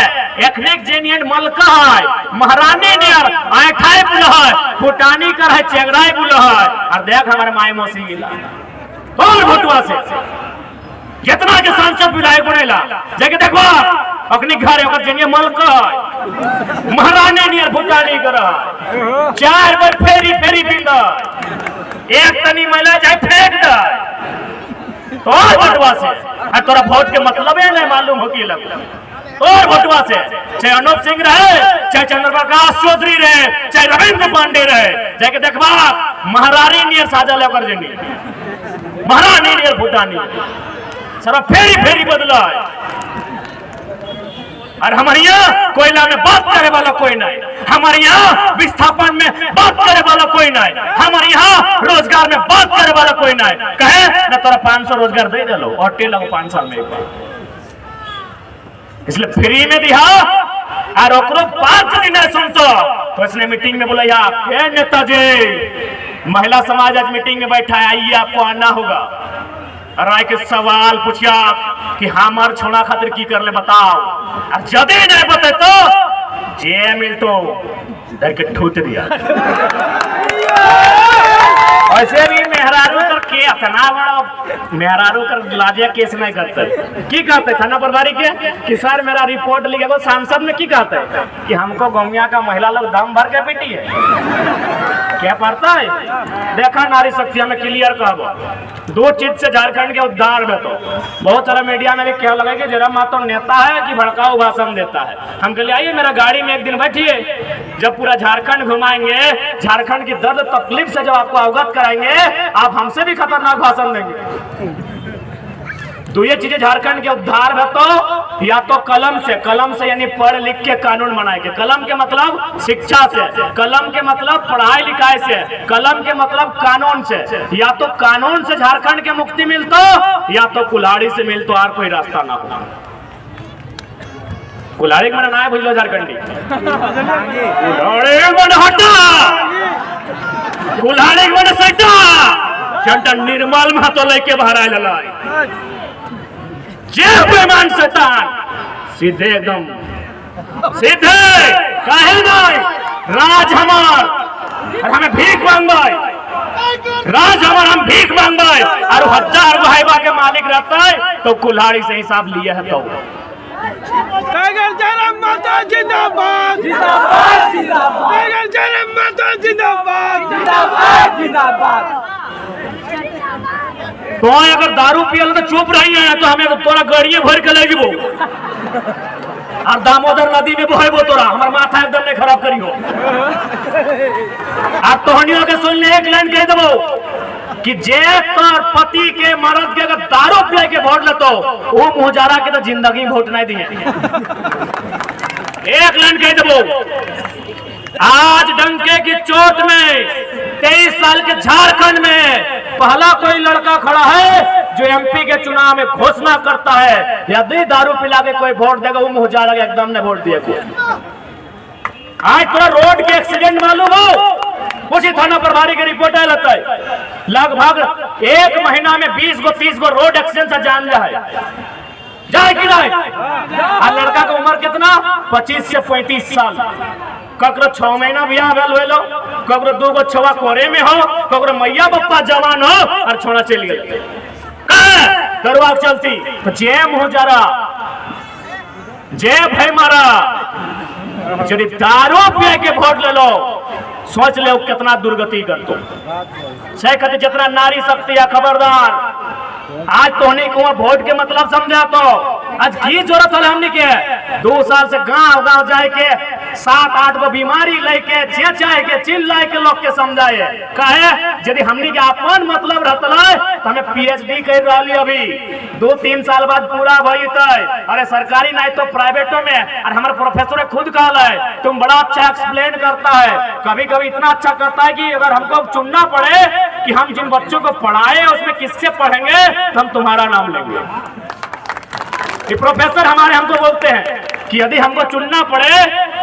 एथनिक जेन्युइन मलका है, महारानी नियर आठाई बुल है, भूटानी कर है, चेगराई बुल है, और देख हमारे माई मौसी गिला और वोटवा से कितना के सांसद विधायक बनेला जगह देखो अपनी घर ओकर जेन्युइन मलका है, महारानी नियर भूटानी कर 4 बार फेरी फेरी बिंदा एक तनी महिला जाए फेंक दे और वोटवा से तोरा वोट के मतलब है नहीं मालूम हो की लग और वोटवा से चाहे अनूप सिंह रहे, चाहे चंद्र प्रकाश चौधरी रहे, चाहे रविंद्र पांडे रहे, जाके देखबा महारानी नियर साजा लेकर जनी महारानी नियर भूटानी सारा फेरी फेरी बदला है। और हमारे यहाँ कोयला में बात करे वाला कोई नहीं, हमारे यहाँ विस्थापन में बात करे वाला कोई नहीं, हमारे यहाँ रोजगार में बात करे वाला कोई नहीं। कहे ना तोरा 500 रोजगार दे दे लो और टेला 5 साल में एक बार, इसलिए फ्री में दिया और ओकरो 5 दिन सुनतो। तो इसने मीटिंग में बोला यार नेताजी महिला समाज आज मीटिंग में बैठा है, आइए आपको आना होगा, राय के सवाल पूछिया कि हमार छोड़ा खातिर की कर ले बताओ, और जदे नहीं बते तो जे मिल तो डर के ठूट दिया। ऐसे भी मेहरारू कर के इतना बड़ा मेहरारू कर लाजिया केस नहीं करते की कहते थाना प्रभारी के कि सर मेरा रिपोर्ट लिखे वो सांसद में की कहते कि हमको गौमिया का महिला लोग दम भर के पीटी है, क्या पड़ता है? देखा नारी शक्ति में क्लियर कहबो 2 चीज से झारखंड के उद्धार में। तो बहुत सारा मीडिया में भी क्या लगा कि जरा मातो नेता है कि भड़काऊ भाषण देता है। हम कहले आइए मेरा गाड़ी में एक दिन बैठिए, जब पूरा झारखंड घुमाएंगे, झारखंड की दर्द तकलीफ से जब आपको अवगत कराएंगे, आप हमसे भी खतरनाक भाषण देंगे। तो ये चीजें झारखंड के उद्धार है तो या तो कलम से यानी पढ़ लिख के कानून बनाएंगे। कलम के मतलब शिक्षा से, कलम के मतलब पढ़ाई लिखाई से, कलम के मतलब कानून से। या तो कानून से झारखंड के मुक्ति मिलतो या तो कुल्हाड़ी से मिलतो, और कोई रास्ता ना हो। कुल्हाड़ी के ना बुझलो झारखंडी कुल्हाड़ी मन सटा चंटा निर्मल में तो लेके बाहर आए ललाई जे बेमान शैतान सीधे एकदम सीधे काहे नहीं राज हमार और हमें भीख मांगबाई, राज हमार हम भीख मांगबाई और 1000 भाईबा के मालिक रहता है तो कुल्हाड़ी से हिसाब लिया है। तो टाइगर जयराम माता जिंदाबाद जिंदाबाद जिंदाबाद, टाइगर जयराम माता जिंदाबाद जिंदाबाद जिंदाबाद। तो अगर दारू पियल तो चुप रही है तो हमें तोरा गड़िए भर के ले जीबो और दामोदर नदी में बहेबो तोरा, हमार माथा एकदम नहीं खराब करियो। आप तोहनियों के सुन ले एक लाइन कह देबो कि जे तोर पति के मर्द के अगर दारू पिए के वोट लेतो वो मुहजारा के तो जिंदगी वोट नहीं दिए। एक लाइन कह देबो आज डंके की चोट में 23 साल के झारखंड में पहला कोई लड़का खड़ा है जो एमपी के चुनाव में घोषणा करता है यदि दारू पिला के कोई वोट देगा वो मुहजारा के एकदम ने वोट दिया। आज पूरा रोड के एक्सीडेंट मालूम हो, उसी थाना प्रभारी की रिपोर्ट आ जाता है लगभग 1 महीना में 20 गो 30 गो रोड एक्सीडेंट से जान जाए कि नहीं। और लड़का का उम्र कितना 25 से 35 साल, ककरो 6 महीना बियाह भेल होलो, ककरो 2 गो छवा कोरे में हो, ककरो मैया बप्पा जवान हो और छोड़ा चल गए दरवाज चलती तो जे मुँह जरा जे भाई मारा यदि दारू पिए के वोट ले लो सोच ले कितना दुर्गति कर दो। से कहते जितना नारी शक्ति है खबरदार। आज तो को वोट के मतलब समझा तो आज की जरूरत है हमने के 2 साल से गांव गांव जाए के 7-8 गो बीमारी लेके जे चाहे के चिल्लाए के लोग के समझाए कहे यदि हमने के अपन मतलब रहता तो हमें पीएचडी कर रही अभी 2-3 साल बाद पूरा भइतै। अरे सरकारी नहीं तो प्राइवेटों में। और हमारे प्रोफेसर खुद कहला है तुम बड़ा अच्छा एक्सप्लेन करता है, कभी कभी इतना अच्छा करता है कि अगर हमको चुनना पड़े कि हम जिन बच्चों को पढ़ाए उसमें किससे पढ़ेंगे तो हम तुम्हारा नाम लेंगे। ये प्रोफेसर हमारे हमको बोलते हैं कि यदि हमको चुनना पड़े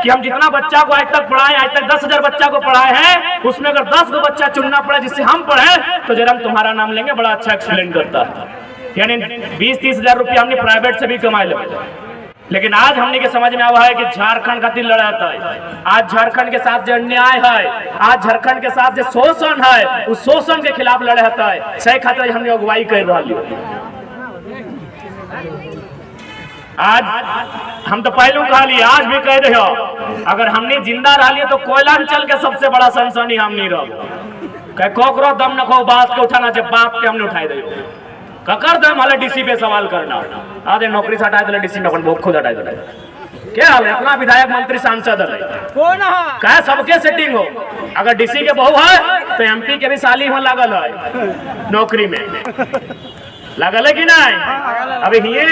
कि हम जितना बच्चा को आज तक पढ़ाए, आज तक 10,000 बच्चा को पढ़ाए हैं, उसमें अगर 10 गो बच्चा चुनना पड़े जिससे हम पढ़े तो जरा हम तुम्हारा नाम लेंगे। बड़ा अच्छा एक्सप्लेन करता है। यानी 20-30 हजार रुपया हमने प्राइवेट से भी कमाए ले। लेकिन आज हमने के समझ में आवा है कि झारखंड का दिल लड़ाता है। आज झारखंड के साथ जो अन्याय है, आज झारखंड के साथ जो शोषण है, उस शोषण के खिलाफ लड़ाता है। सही खातिर हमने अगुवाई कर रही है। आज हम तो पहलू कहा लिए, आज भी कह रहे हो अगर हमने जिंदा रही तो कोयलांचल के सबसे बड़ा सनसनी हम नहीं रहो। कोकरो दम न खो बात के उठाना जब बाप के हमने उठाई दे ककर दम हाल डीसी पे सवाल करना आधे नौकरी से हटाए दिला डीसी नौकरी बहुत खुद हटाए दिला। क्या हाल है अपना विधायक मंत्री सांसद है क्या सबके सेटिंग हो। अगर डीसी के बहू है तो एमपी के भी साली हो लागल है नौकरी में लागल है कि नहीं। अभी ये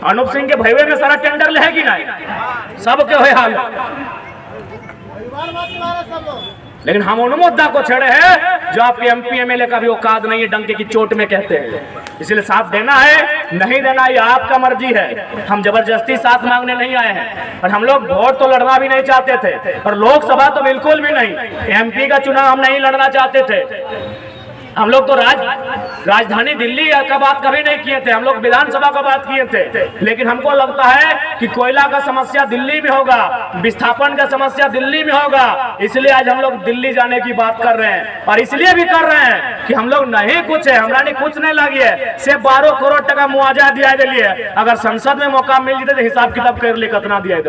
अनूप सिंह के भैवे में सारा टेंडर ले है कि नहीं, सबके हो हाल। लेकिन हम उन मुद्दा को छेड़े हैं जो आपके एमपी एमएलए का भी औकात नहीं है, डंके की चोट में कहते हैं। इसलिए साथ देना है नहीं देना ये आपका मर्जी है। हम जबरदस्ती साथ मांगने नहीं आए हैं और हम लोग वोट तो लड़ना भी नहीं चाहते थे और लोकसभा तो बिल्कुल भी नहीं। एमपी का चुनाव हम नहीं लड़ना चाहते थे। हम लोग तो राजधानी दिल्ली का बात कभी नहीं किए थे, हम लोग विधानसभा का बात किए थे। लेकिन हमको लगता है कि कोयला का समस्या दिल्ली में होगा, विस्थापन का समस्या दिल्ली में होगा, इसलिए आज हम लोग दिल्ली जाने की बात कर रहे हैं। और इसलिए भी कर रहे हैं कि हम लोग नहीं कुछ है, हमारा नहीं कुछ नहीं लगी है, सिर्फ 12 करोड़ टका मुआवजा दिया दिलिए। अगर संसद में मौका मिल जाते तो हिसाब किताब कर ले कितना दिया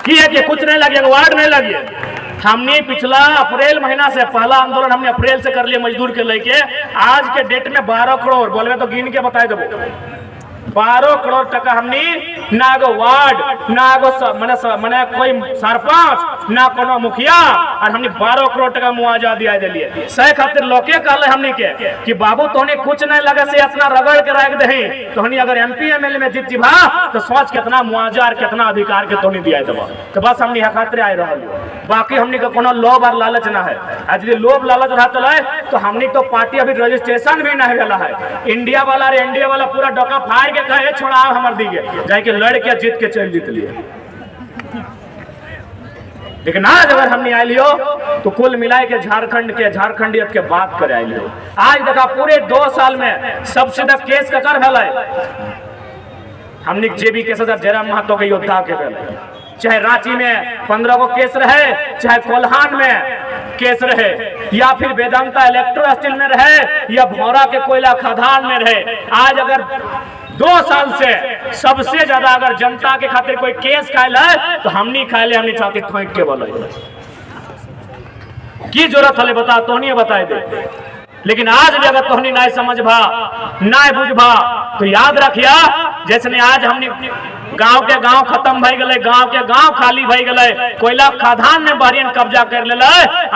की है कि कुछ नहीं लगे, वार्ड नहीं लगे। हमने पिछला अप्रैल महीना से पहला आंदोलन हमने अप्रैल से कर लिया मजदूर के लेके आज के डेट में 12 करोड़ बोले तो गिन के बताए देबो 12 करोड़ टका हमने ना गो वार्ड ना गो मने कोई सरपंच ना कोनो मुखिया और हमने 12 करोड़ टका मुआवजा दिया दिलिए। सही खातिर लोके कहले हमने के कि बाबू तोहने कुछ नहीं लगे से इतना रगड़ के रख दही तोहनी अगर एमपी एमएलए में जीत जीभा तो सोच कितना मुआवजा और कितना अधिकार के तोहनी दिया देबो। तो बस हमने खातिर आए रहल, बाकी हमने का कोनो लोभ और लालच ना है। आज यदि लोभ लालच रहता है तो हमने तो पार्टी अभी रजिस्ट्रेशन भी नहीं भेला है। इंडिया वाला रे इंडिया वाला पूरा डोका फाड़ के कहे छोड़ा हमर दीगे जाके लड़ के जीत के चल जीत लिए। लेकिन आज अगर हमने आए लियो तो कुल मिलाए के झारखंडियत के बात करे आए लियो। आज देखा पूरे 2 साल में सबसे ज्यादा केस ककर भेलै हमने जेबी केस जयराम महतो के योद्धा के भेलै। चाहे रांची में 15 को केस रहे, चाहे कोल्हान में केस रहे, या फिर वेदांता इलेक्ट्रो स्टील में रहे, या भौरा के कोयला खदान में रहे। आज अगर 2 साल से सबसे ज्यादा अगर जनता के खातिर कोई केस खायल है तो हमनी खायले, हमनी चाहती ठोक के बोलो की जरूरत है बता तोहनी बताए दे। लेकिन आज भी अगर तोहनी नहीं समझभा नहीं बुझभा तो याद रखिया जैसे आज हमने गांव के गांव खत्म भई गए, गांव के गांव खाली भई गए, कोयला खदान में बहरीन कब्जा कर ले।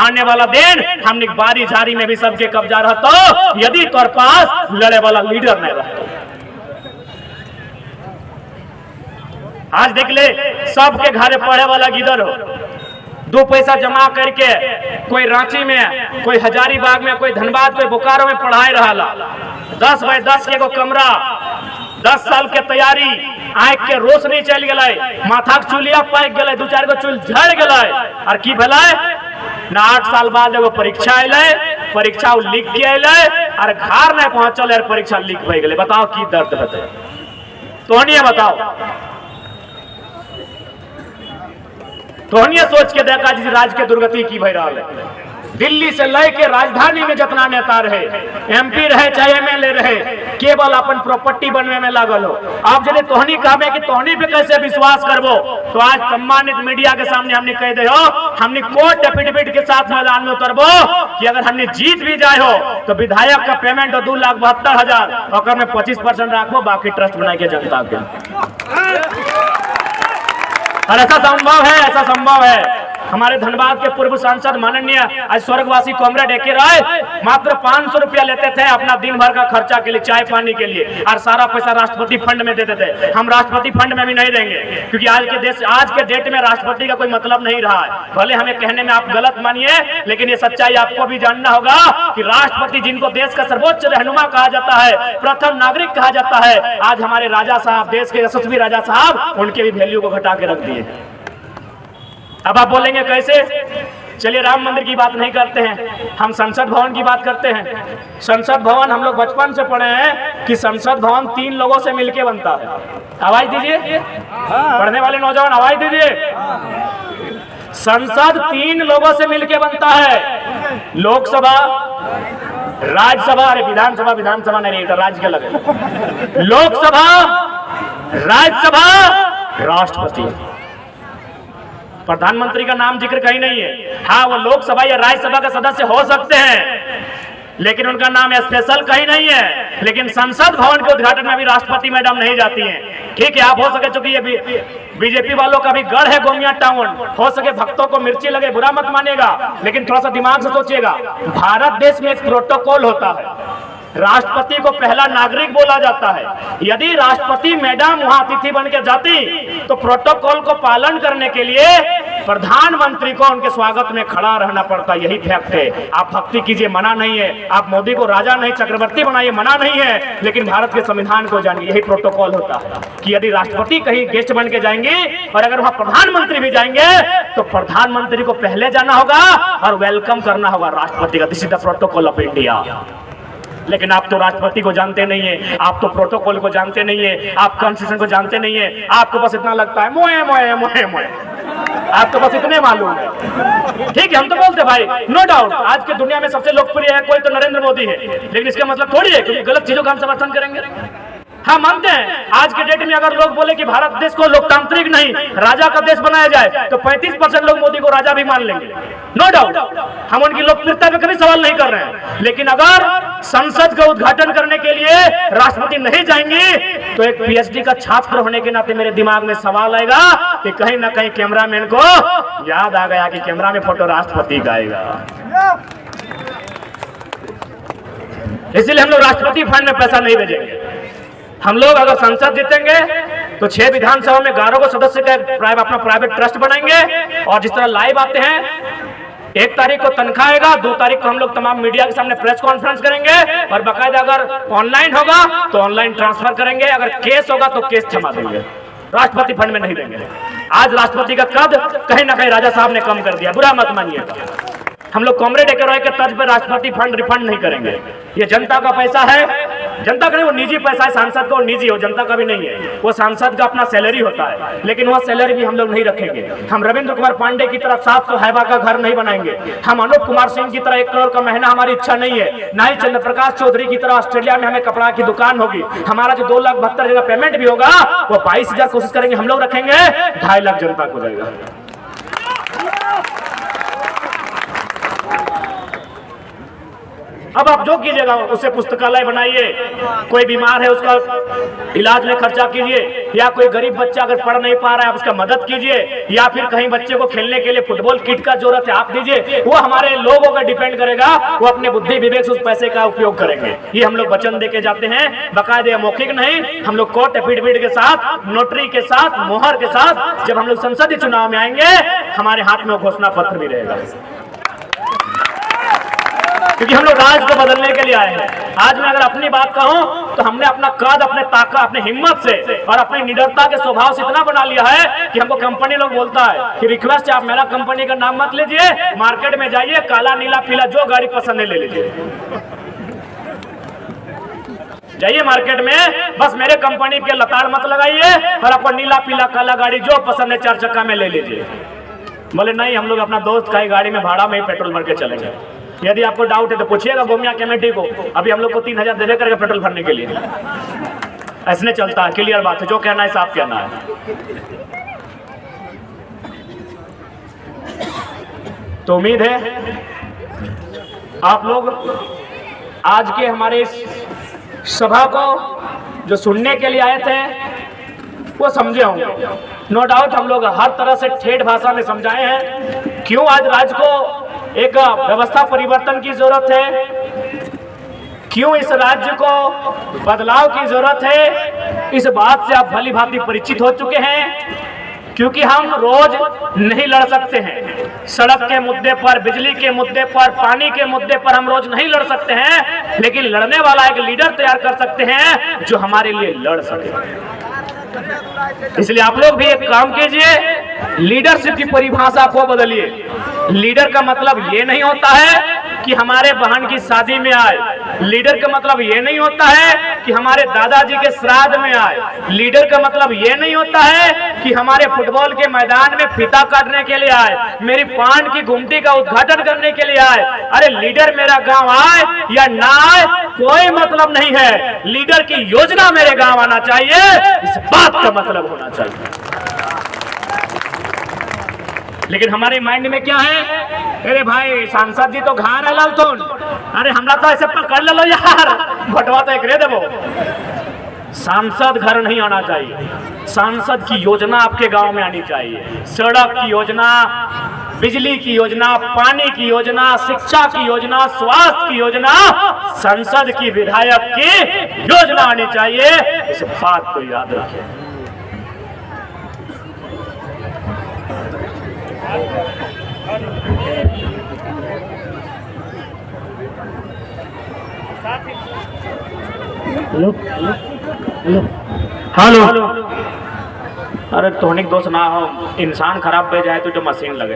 आने वाला दिन हमने बारी झारी में भी सबके कब्जा रहता यदि तोर पास लड़े वाला लीडर नहीं रहता। आज देख ले सबके घरे पढ़े वाला गिदर हो, 2 पैसा जमा करके कोई रांची में, कोई हजारीबाग में, कोई धनबाद, कोई बोकारो में पढ़ाई रहा। 10 बाय 10 के कमरा, 10 साल के तैयारी, आँख के रोशनी चल गए, माथा के चुलिया पाक गए, 2-4 गो चुल झड़ गए। और की भेल ना 8 साल बाद एगो परीक्षा अल, परीक्षा लिख के अल और घर नहीं पहुंचल और परीक्षा लीक भई गए। बताओ की दर्द होते तोहनी बताओ। तो ये सोच के देखा जिस राज्य के दुर्गति की भय रहा है। दिल्ली से लेके राजधानी में जितना नेता रहे, एमपी रहे चाहे एमएलए रहे, केवल अपन प्रॉपर्टी बनने में लागल हो। आप जब तोहनी कहबे कि तोहनी पे कैसे विश्वास करबो, तो आज सम्मानित मीडिया के सामने हमने कह दे हो, हमने कोर्ट एफिडेविट के साथ मैदान में उतरबो कि अगर हमने जीत भी जाए हो तो विधायक का पेमेंट हो 2,72,000 और में 25% राखो, बाकी ट्रस्ट बना के जनता के। और ऐसा संभव है, ऐसा संभव है। हमारे धनबाद के पूर्व सांसद माननीय आज स्वर्गवासी कॉमरेड एके राय मात्र 500 रुपया लेते थे अपना दिन भर का खर्चा के लिए, चाय पानी के लिए, और सारा पैसा राष्ट्रपति फंड में देते थे। हम राष्ट्रपति फंड में भी नहीं देंगे, क्योंकि आज के डेट में राष्ट्रपति का कोई मतलब नहीं रहा है। भले हमें कहने में आप गलत मानिए, लेकिन ये सच्चाई आपको भी जानना होगा कि राष्ट्रपति जिनको देश का सर्वोच्च रहनुमा कहा जाता है, प्रथम नागरिक कहा जाता है, आज हमारे राजा साहब, देश के यशस्वी राजा साहब, उनके भी वैल्यू को घटा के रख दिए। अब आप बोलेंगे कैसे? चलिए राम मंदिर की बात नहीं करते हैं, हम संसद भवन की बात करते हैं। संसद भवन हम लोग बचपन से पढ़े हैं कि संसद भवन 3 लोगों से मिलके बनता है। आवाज दीजिए, पढ़ने वाले नौजवान आवाज दीजिए। संसद 3 लोगों से मिलके बनता है, लोकसभा, राज्यसभा, अरे विधानसभा, विधानसभा नहीं, राज्य के लगे, लोकसभा, राज्यसभा, राष्ट्रपति। प्रधानमंत्री का नाम जिक्र कहीं नहीं है। हाँ, वो लोकसभा या राज्यसभा का सदस्य हो सकते हैं, लेकिन उनका नाम स्पेशल कहीं नहीं है। लेकिन संसद भवन के उद्घाटन में भी राष्ट्रपति मैडम नहीं जाती हैं। ठीक है, आप हो सके, चूंकि ये बीजेपी वालों का भी गढ़ है गोमिया टाउन, हो सके भक्तों को मिर्ची लगे, बुरा मत मानेगा, लेकिन थोड़ा सा दिमाग से सोचिएगा। भारत देश में एक प्रोटोकॉल होता है, राष्ट्रपति को पहला नागरिक बोला जाता है। यदि राष्ट्रपति मैडम वहां अतिथि बन के जाती तो प्रोटोकॉल को पालन करने के लिए प्रधानमंत्री को उनके स्वागत में खड़ा रहना पड़ता। यही फैक्ट है। आप भक्ति कीजिए, मना नहीं है, आप मोदी को राजा नहीं चक्रवर्ती बनाइए, मना नहीं है, लेकिन भारत के संविधान को जानिए। यही प्रोटोकॉल होता है कि यदि राष्ट्रपति कहीं गेस्ट बन के जाएंगे और अगर वहां प्रधानमंत्री भी जाएंगे तो प्रधानमंत्री को पहले जाना होगा और वेलकम करना होगा राष्ट्रपति का। This is the protocol of India. लेकिन आप तो राष्ट्रपति को जानते नहीं है, आप तो प्रोटोकॉल को जानते नहीं है, आप कॉन्स्टिट्यूशन को जानते नहीं है। आपको बस इतना लगता है मोए मोए मोए मोए, आपको बस इतने मालूम है। ठीक है, हम तो बोलते भाई, नो डाउट आज की दुनिया में सबसे लोकप्रिय है कोई तो नरेंद्र मोदी है, लेकिन इसका मतलब थोड़ी है कि गलत चीजों का हम समर्थन करेंगे। हाँ, मानते हैं आज के डेट में अगर लोग बोले कि भारत देश को लोकतांत्रिक नहीं राजा का देश बनाया जाए तो 35% लोग मोदी को राजा भी मान लेंगे। नो डाउट, हम उनकी लोकप्रियता पे कभी सवाल नहीं कर रहे हैं। लेकिन अगर संसद का उद्घाटन करने के लिए राष्ट्रपति नहीं जाएंगे तो एक पीएचडी का छात्र होने के नाते मेरे दिमाग में सवाल आएगा कि कहीं ना कहीं कैमरामैन को याद आ गया कि कैमरा में फोटो राष्ट्रपति का आएगा। इसीलिए हम लोग राष्ट्रपति फंड में पैसा नहीं भेजेंगे। हम लोग अगर संसद जीतेंगे तो 6 विधानसभा में 11 को सदस्य का अपना प्राइवेट ट्रस्ट बनाएंगे, और जिस तरह लाइव आते हैं 1 तारीख को तनख्वाह आएगा, 2 तारीख को हम लोग तमाम मीडिया के सामने प्रेस कॉन्फ्रेंस करेंगे, और बाकायदा अगर ऑनलाइन होगा तो ऑनलाइन ट्रांसफर करेंगे, अगर केस होगा तो केस थमा देंगे, राष्ट्रपति फंड में नहीं देंगे। आज राष्ट्रपति का कद कहीं ना कहीं राजा साहब ने कम कर दिया, बुरा मत मानिएगा। हम लोग कॉमरेड एके रॉय के तर्ज पर राष्ट्रपति फंड रिफंड नहीं करेंगे। ये जनता का पैसा है, जनता का नहीं, वो निजी पैसा है। सांसद का निजी हो, जनता का भी नहीं है। वो सांसद का अपना सैलरी होता है, लेकिन वह सैलरी भी हम लोग नहीं रखेंगे। हम रविंद्र कुमार पांडे की तरह 700 हैवा का घर नहीं बनाएंगे। हम अनूप कुमार सिंह की तरह 1 करोड़ का महीना हमारी इच्छा नहीं है। ना ही चंद्र प्रकाश चौधरी की तरह ऑस्ट्रेलिया में हमें कपड़ा की दुकान होगी। हमारा जो 2,72,000 पेमेंट भी होगा वो 22,000 कोशिश करेंगे हम लोग रखेंगे, 2.5 लाख जनता को जाएगा। अब आप जो कीजिएगा उसे पुस्तकालय बनाइए, कोई बीमार है उसका इलाज में खर्चा कीजिए, या कोई गरीब बच्चा अगर पढ़ नहीं पा रहा है उसका मदद कीजिए, या फिर कहीं बच्चे को खेलने के लिए फुटबॉल किट का जरूरत है आप दीजिए। वो हमारे लोगों का डिपेंड करेगा, वो अपने बुद्धि विवेक से उस पैसे का उपयोग करेंगे। ये हम लोग वचन देके जाते हैं, बाकायदे मौखिक नहीं। हम लोग कोर्ट एफिडेविट के साथ, नोटरी के साथ, मोहर के साथ जब हम लोग संसदीय चुनाव में आएंगे हमारे हाथ में घोषणा पत्र भी रहेगा, क्योंकि हम लोग राज को बदलने के लिए आए हैं। आज मैं अगर अपनी बात कहूं तो हमने अपना कद, अपने ताकत, अपने हिम्मत से और अपनी निडरता के स्वभाव से इतना बना लिया है कि हमको कंपनी लोग बोलता है कि रिक्वेस्ट है आप मेरा कंपनी का नाम मत लीजिए, मार्केट में जाइए, काला नीला पीला जो गाड़ी पसंद है ले लीजिए। जाइए मार्केट में, बस मेरे कंपनी के लताड़ मत लगाइए और अपन नीला पीला काला गाड़ी जो पसंद है 4 चक्का में ले लीजिए। बोले नहीं, हम लोग अपना दोस्त का ही गाड़ी में भाड़ा में ही पेट्रोल भर के चलेंगे। यदि आपको डाउट है तो पूछिएगा गोमिया कमेटी को, अभी हम लोग को 3000 देवे करके पेट्रोल भरने के लिए। ऐसे चलता है, क्लियर बात है, जो कहना है साफ कहना है। तो उम्मीद है आप लोग आज के हमारे इस सभा को जो सुनने के लिए आए थे वो समझे होंगे। नो डाउट हम लोग हर तरह से ठेठ भाषा में समझाए हैं क्यों आज राज्य को एक व्यवस्था परिवर्तन की जरूरत है, क्यों इस राज्य को बदलाव की जरूरत है। इस बात से आप भली भांति परिचित हो चुके हैं, क्योंकि हम रोज नहीं लड़ सकते हैं। सड़क के मुद्दे पर, बिजली के मुद्दे पर, पानी के मुद्दे पर हम रोज नहीं लड़ सकते हैं, लेकिन लड़ने वाला एक लीडर तैयार कर सकते हैं जो हमारे लिए लड़ सके। इसलिए आप लोग भी एक काम कीजिए, लीडरशिप की परिभाषा को बदलिए। लीडर का मतलब ये नहीं होता है कि हमारे बहन की शादी में आए, लीडर का मतलब ये नहीं होता है कि हमारे दादाजी के श्राद्ध में आए, लीडर का मतलब ये नहीं होता है कि हमारे फुटबॉल के मैदान में फीता काटने के लिए आए, मेरी पान की गुमटी का उद्घाटन करने के लिए आए। अरे लीडर मेरा गांव आए या ना आए कोई मतलब नहीं है, लीडर की योजना मेरे गांव आना चाहिए, इस बात का मतलब होना चाहिए। लेकिन हमारे माइंड में क्या है, अरे भाई सांसद जी तो घर है लालतून, अरे हमरा तो ऐसे पकड़ लो यार, भटवा तो एक रे देवो। सांसद घर नहीं आना चाहिए, सांसद की योजना आपके गांव में आनी चाहिए। सड़क की योजना, बिजली की योजना, पानी की योजना, शिक्षा की योजना, स्वास्थ्य की योजना, संसद की विधायक की योजना आनी चाहिए। इस बात को याद रखें। हेलो, अरे तोहनिक दोस्त ना हो, इंसान खराब हो जाए तो जो मशीन लगे।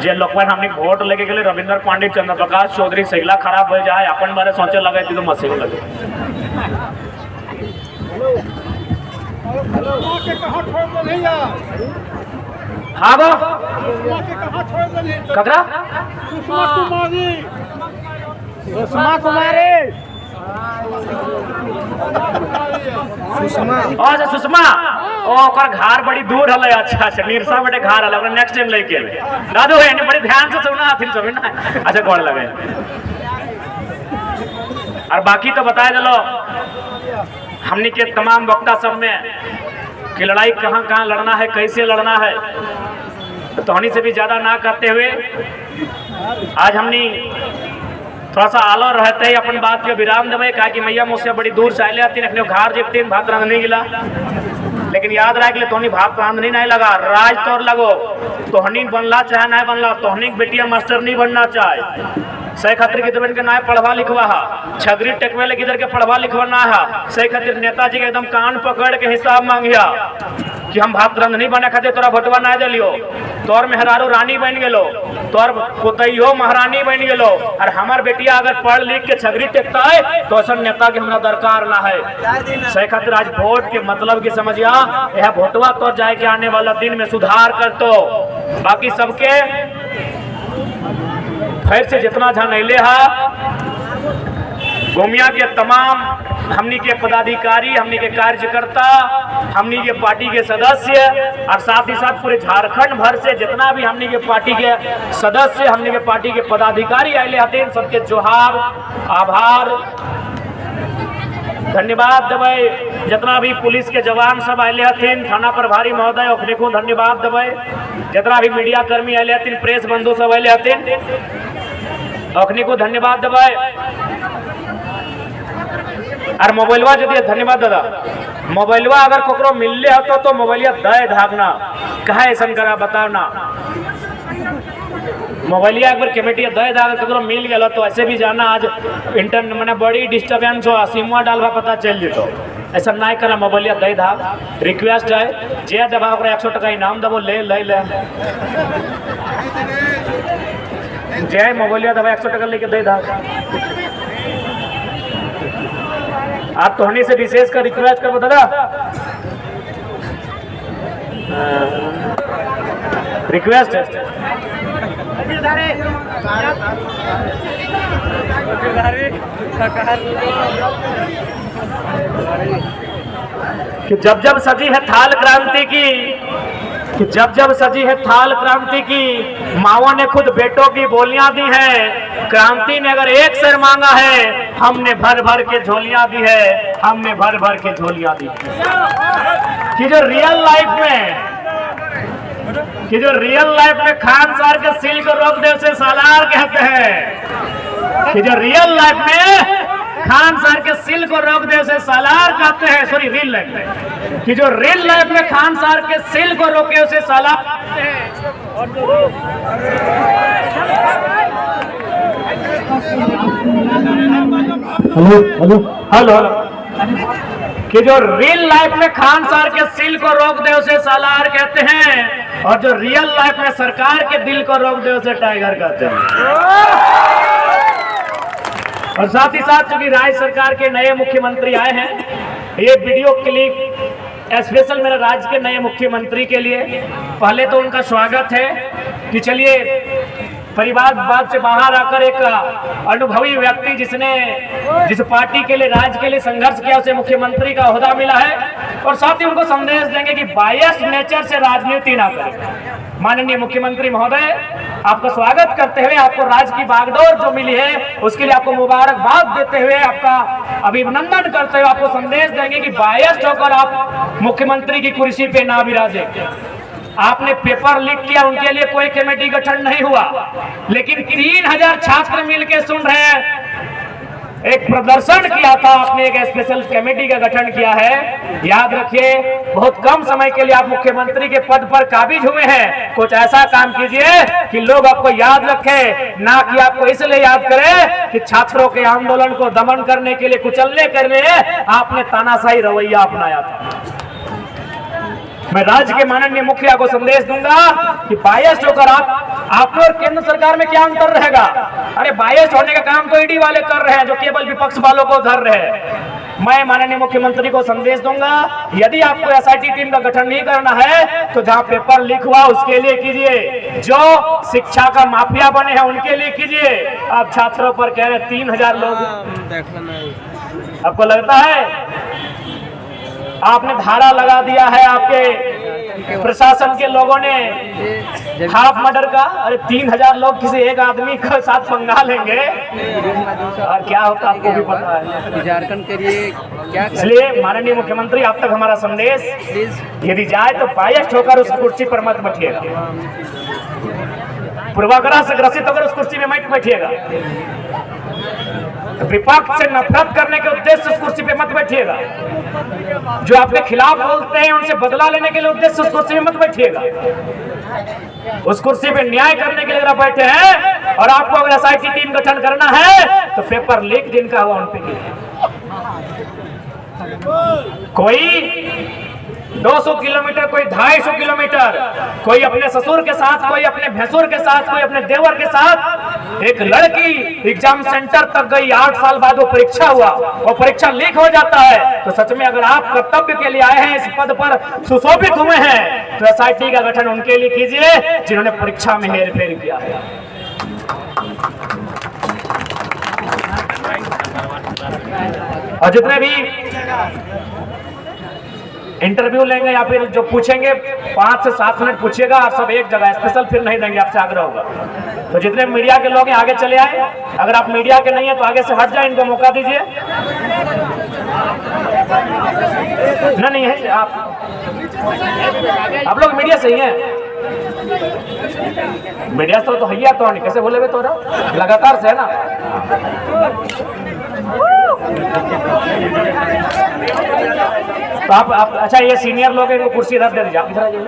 जे लोग हमने वोट लेके के लिए रविंद्र पांडे, चंद्र प्रकाश चौधरी सैला खराब हो जाए, अपन बारे सोचे लगे तो मशीन लगे। हाँ गो ककरा सुषमा कुमारी, अच्छा सुषमा, ओकर घर बड़ी दूर हले। अच्छा अच्छा, निरसा बेटे घर हले, नेक्स्ट टाइम लेके दादू है बड़ी ध्यान से सुना फिर सब ना। अच्छा गोड़ लगे। और बाकी तो बताए चलो हमने के तमाम वक्ता सब में कि लड़ाई कहाँ कहाँ लड़ना है, कैसे लड़ना है, तो हनी से भी ज्यादा ना करते हुए आज हमने थोड़ा सा आलो रहते ही अपन बात के विराम देवे। कहा कि मैया मुझसे बड़ी दूर से आए आती अपने घर जेबतीन भात रांधने गिला, लेकिन याद रख ले तोहनी भात रांधनी नहीं लगा, राज तोर लगो। तोहनी बनला चाहे नहीं बनला, तोहनी बेटिया मास्टर नहीं बनना चाहे। सही खातिर की के ना पढ़वा लिखवा हा, छगरी टेकवे ले किधर के पढ़वा लिखवा ना हा। सही खातिर नेताजी के एकदम कान पकड़ के हिसाब मांगिया कि हम भात रांधनी बने खातिर तोरा भोटवा ना दिलियो, तोर मेहरारू रानी बन गेलो, तोर पुतैयो महारानी बन गेलो, और हमार बेटिया अगर पढ़ लिख के छगरी टेकता है तो ऐसा नेता के हमरा दरकार ना है। सही खातिर आज वोट के मतलब की समझिया, यह भोटवा तो जाए के आने वाला दिन में सुधार कर। तो बाकी सबके फिर से जितना झनैले है, गोमिया के तमाम हमनी के पदाधिकारी, हमनी के कार्यकर्ता, हमनी के पार्टी के सदस्य, और साथ ही साथ पूरे झारखंड भर से जितना भी हमनी के पार्टी के सदस्य, हमनी के पार्टी के पदाधिकारी आए हथिन, सबके जोहार, आभार, धन्यवाद देवे। जितना भी पुलिस के जवान सब आए हथिन, थाना प्रभारी महोदय ओकरे को धन्यवाद देवे। जितना भी मीडिया कर्मी आए हथिन, प्रेस बंधु सब आए हथिन, ओकरे को धन्यवाद देवे। और मोबाइलवा जो दिए, धन्यवाद दादा। मोबाइलवा अगर कोकरो मिलले हो तो मोबाइलिया दे धागना, कहा ऐसा करा बताओ ना। मोबाइलिया एक बार कमेटी दे दाग ककरो मिल गया तो ऐसे भी जाना आज इंटरनेट मैंने बड़ी डिस्टर्बेंस हो, सिमवा डालवा पता चल जेतो। ऐसा ना करा, मोबाइलिया दे धाग। रिक्वेस्ट है जे दबा 100 टका इनाम दबो, ले ले ले जय मोबाइलिया दबा 100 टका लेके दे धाग। आप तोहनी से विशेष कर रिक्वेस्ट करो दादा, रिक्वेस्ट है कि जब जब सजी है थाल क्रांति की, जब जब सजी है थाल क्रांति की, माओ ने खुद बेटों की बोलियां दी है। क्रांति ने अगर एक सिर मांगा है, हमने भर भर के झोलियां दी है, हमने भर भर के झोलियां दी कि जो रियल लाइफ में खान सार के सिल को रोक दे उसे सालार कहते हैं। कि जो रियल लाइफ में खान सार के सिल को रोक दे उसे सालार कहते हैं। सॉरी, रियल लाइफ में, कि जो रियल लाइफ में खान सार के सिल को रोके उसे सालार कहते हैं। हेलो कि जो रियल लाइफ में खान सार के सिल को रोक दे उसे सालार कहते हैं, और जो रियल लाइफ में सरकार के दिल को रोक दे उसे टाइगर कहते हैं। और साथ ही साथ चूंकि राज्य सरकार के नए मुख्यमंत्री आए हैं, ये वीडियो क्लिप स्पेशल मेरे राज्य के नए मुख्यमंत्री के लिए। पहले तो उनका स्वागत है कि चलिए परिवारवाद से बाहर आकर एक अनुभवी व्यक्ति जिस पार्टी के लिए, राज्य के लिए संघर्ष किया, उसे मुख्यमंत्री का ओहदा मिला है। और साथ ही उनको संदेश देंगे कि बायस नेचर से राजनीति ना करें। माननीय मुख्यमंत्री महोदय, आपका स्वागत करते हुए, आपको राज्य की बागडोर जो मिली है उसके लिए आपको मुबारकबाद देते हुए, आपका अभिनंदन करते हुए आपको संदेश देंगे कि बायस्ड होकर आप मुख्यमंत्री की कुर्सी पे ना विराजे। आपने पेपर लीक किया, उनके लिए कोई कमेटी गठन नहीं हुआ, लेकिन 3000 छात्र मिलकर सुन रहे हैं, एक प्रदर्शन किया था, आपने एक स्पेशल कमेटी का गठन किया है। याद रखिए, बहुत कम समय के लिए आप मुख्यमंत्री के पद पर काबिज हुए हैं। कुछ ऐसा काम कीजिए कि लोग आपको याद रखें, ना कि आपको इसलिए याद करें कि छात्रों के आंदोलन को दमन करने के लिए, कुचलने के लिए आपने तानाशाही रवैया अपनाया था। मैं राज्य के माननीय मुखिया को संदेश दूंगा कि बायस्ड होकर आप और केंद्र सरकार में क्या अंतर रहेगा। अरे बायस्ड होने का काम तो ईडी वाले कर रहे हैं, जो केवल विपक्ष वालों को धर रहे हैं। मैं माननीय मुख्यमंत्री को संदेश दूंगा, यदि आपको एसआईटी टीम का गठन नहीं करना है तो जहां पेपर लीक हुआ उसके लिए कीजिए, जो शिक्षा का माफिया बने हैं उनके लिए कीजिए। आप छात्रों पर कह रहे 3000 लोग, आपको लगता है आपने धारा लगा दिया है आपके प्रशासन के लोगों ने हाफ मर्डर का? अरे 3000 लोग किसी एक आदमी के साथ पंगा लेंगे और क्या होता आपको भी पता है। झारखंड के लिए क्या, इसलिए माननीय मुख्यमंत्री, आप तक हमारा संदेश, यदि जाए तो बायस्ड होकर उस कुर्सी पर मत बैठिएगा, पूर्वाग्रह से ग्रसित होकर उस कुर्सी में मत बैठिएगा, विपक्ष से नफरत करने के उद्देश्य से उस कुर्सी पे मत बैठिएगा, जो आपके खिलाफ बोलते हैं उनसे बदला लेने के लिए उद्देश्य से उस कुर्सी में मत बैठिएगा। उस कुर्सी पे न्याय करने के लिए अगर बैठे हैं, और आपको अगर एसआईटी टीम गठन करना है तो पेपर लीक जिनका हुआ उन पे कोई 200 किलोमीटर, कोई 250 किलोमीटर, कोई अपने ससुर के साथ, कोई अपने भैंसुर के साथ, कोई अपने देवर के साथ। एक लड़की एग्जाम सेंटर तक गई, 8 साल बाद वो परीक्षा हुआ, और परीक्षा लीक हो जाता है। तो सच में अगर आप कर्तव्य के लिए आए हैं, इस पद पर सुशोभित हुए हैं, तो एसआईटी का गठन उनके लिए कीजिए जिन्होंने परीक्षा में हेरफेर किया है। और जितने भी इंटरव्यू लेंगे या फिर जो पूछेंगे 5 से 7 मिनट पूछिएगा, और सब एक जगह, स्पेशल फिर नहीं देंगे, आपसे आग्रह होगा। तो जितने मीडिया के लोग हैं आगे चले आए, अगर आप मीडिया के नहीं है तो आगे से हट जाए, इनको मौका दीजिए। नहीं है, आप लोग मीडिया से ही हैं, मीडिया तो है तो नहीं, कैसे बोले तो लगातार से है ना। तो आप अच्छा, ये सीनियर लोग हैं, इनको कुर्सी इधर दे दीजिए, इधर आ जाइए।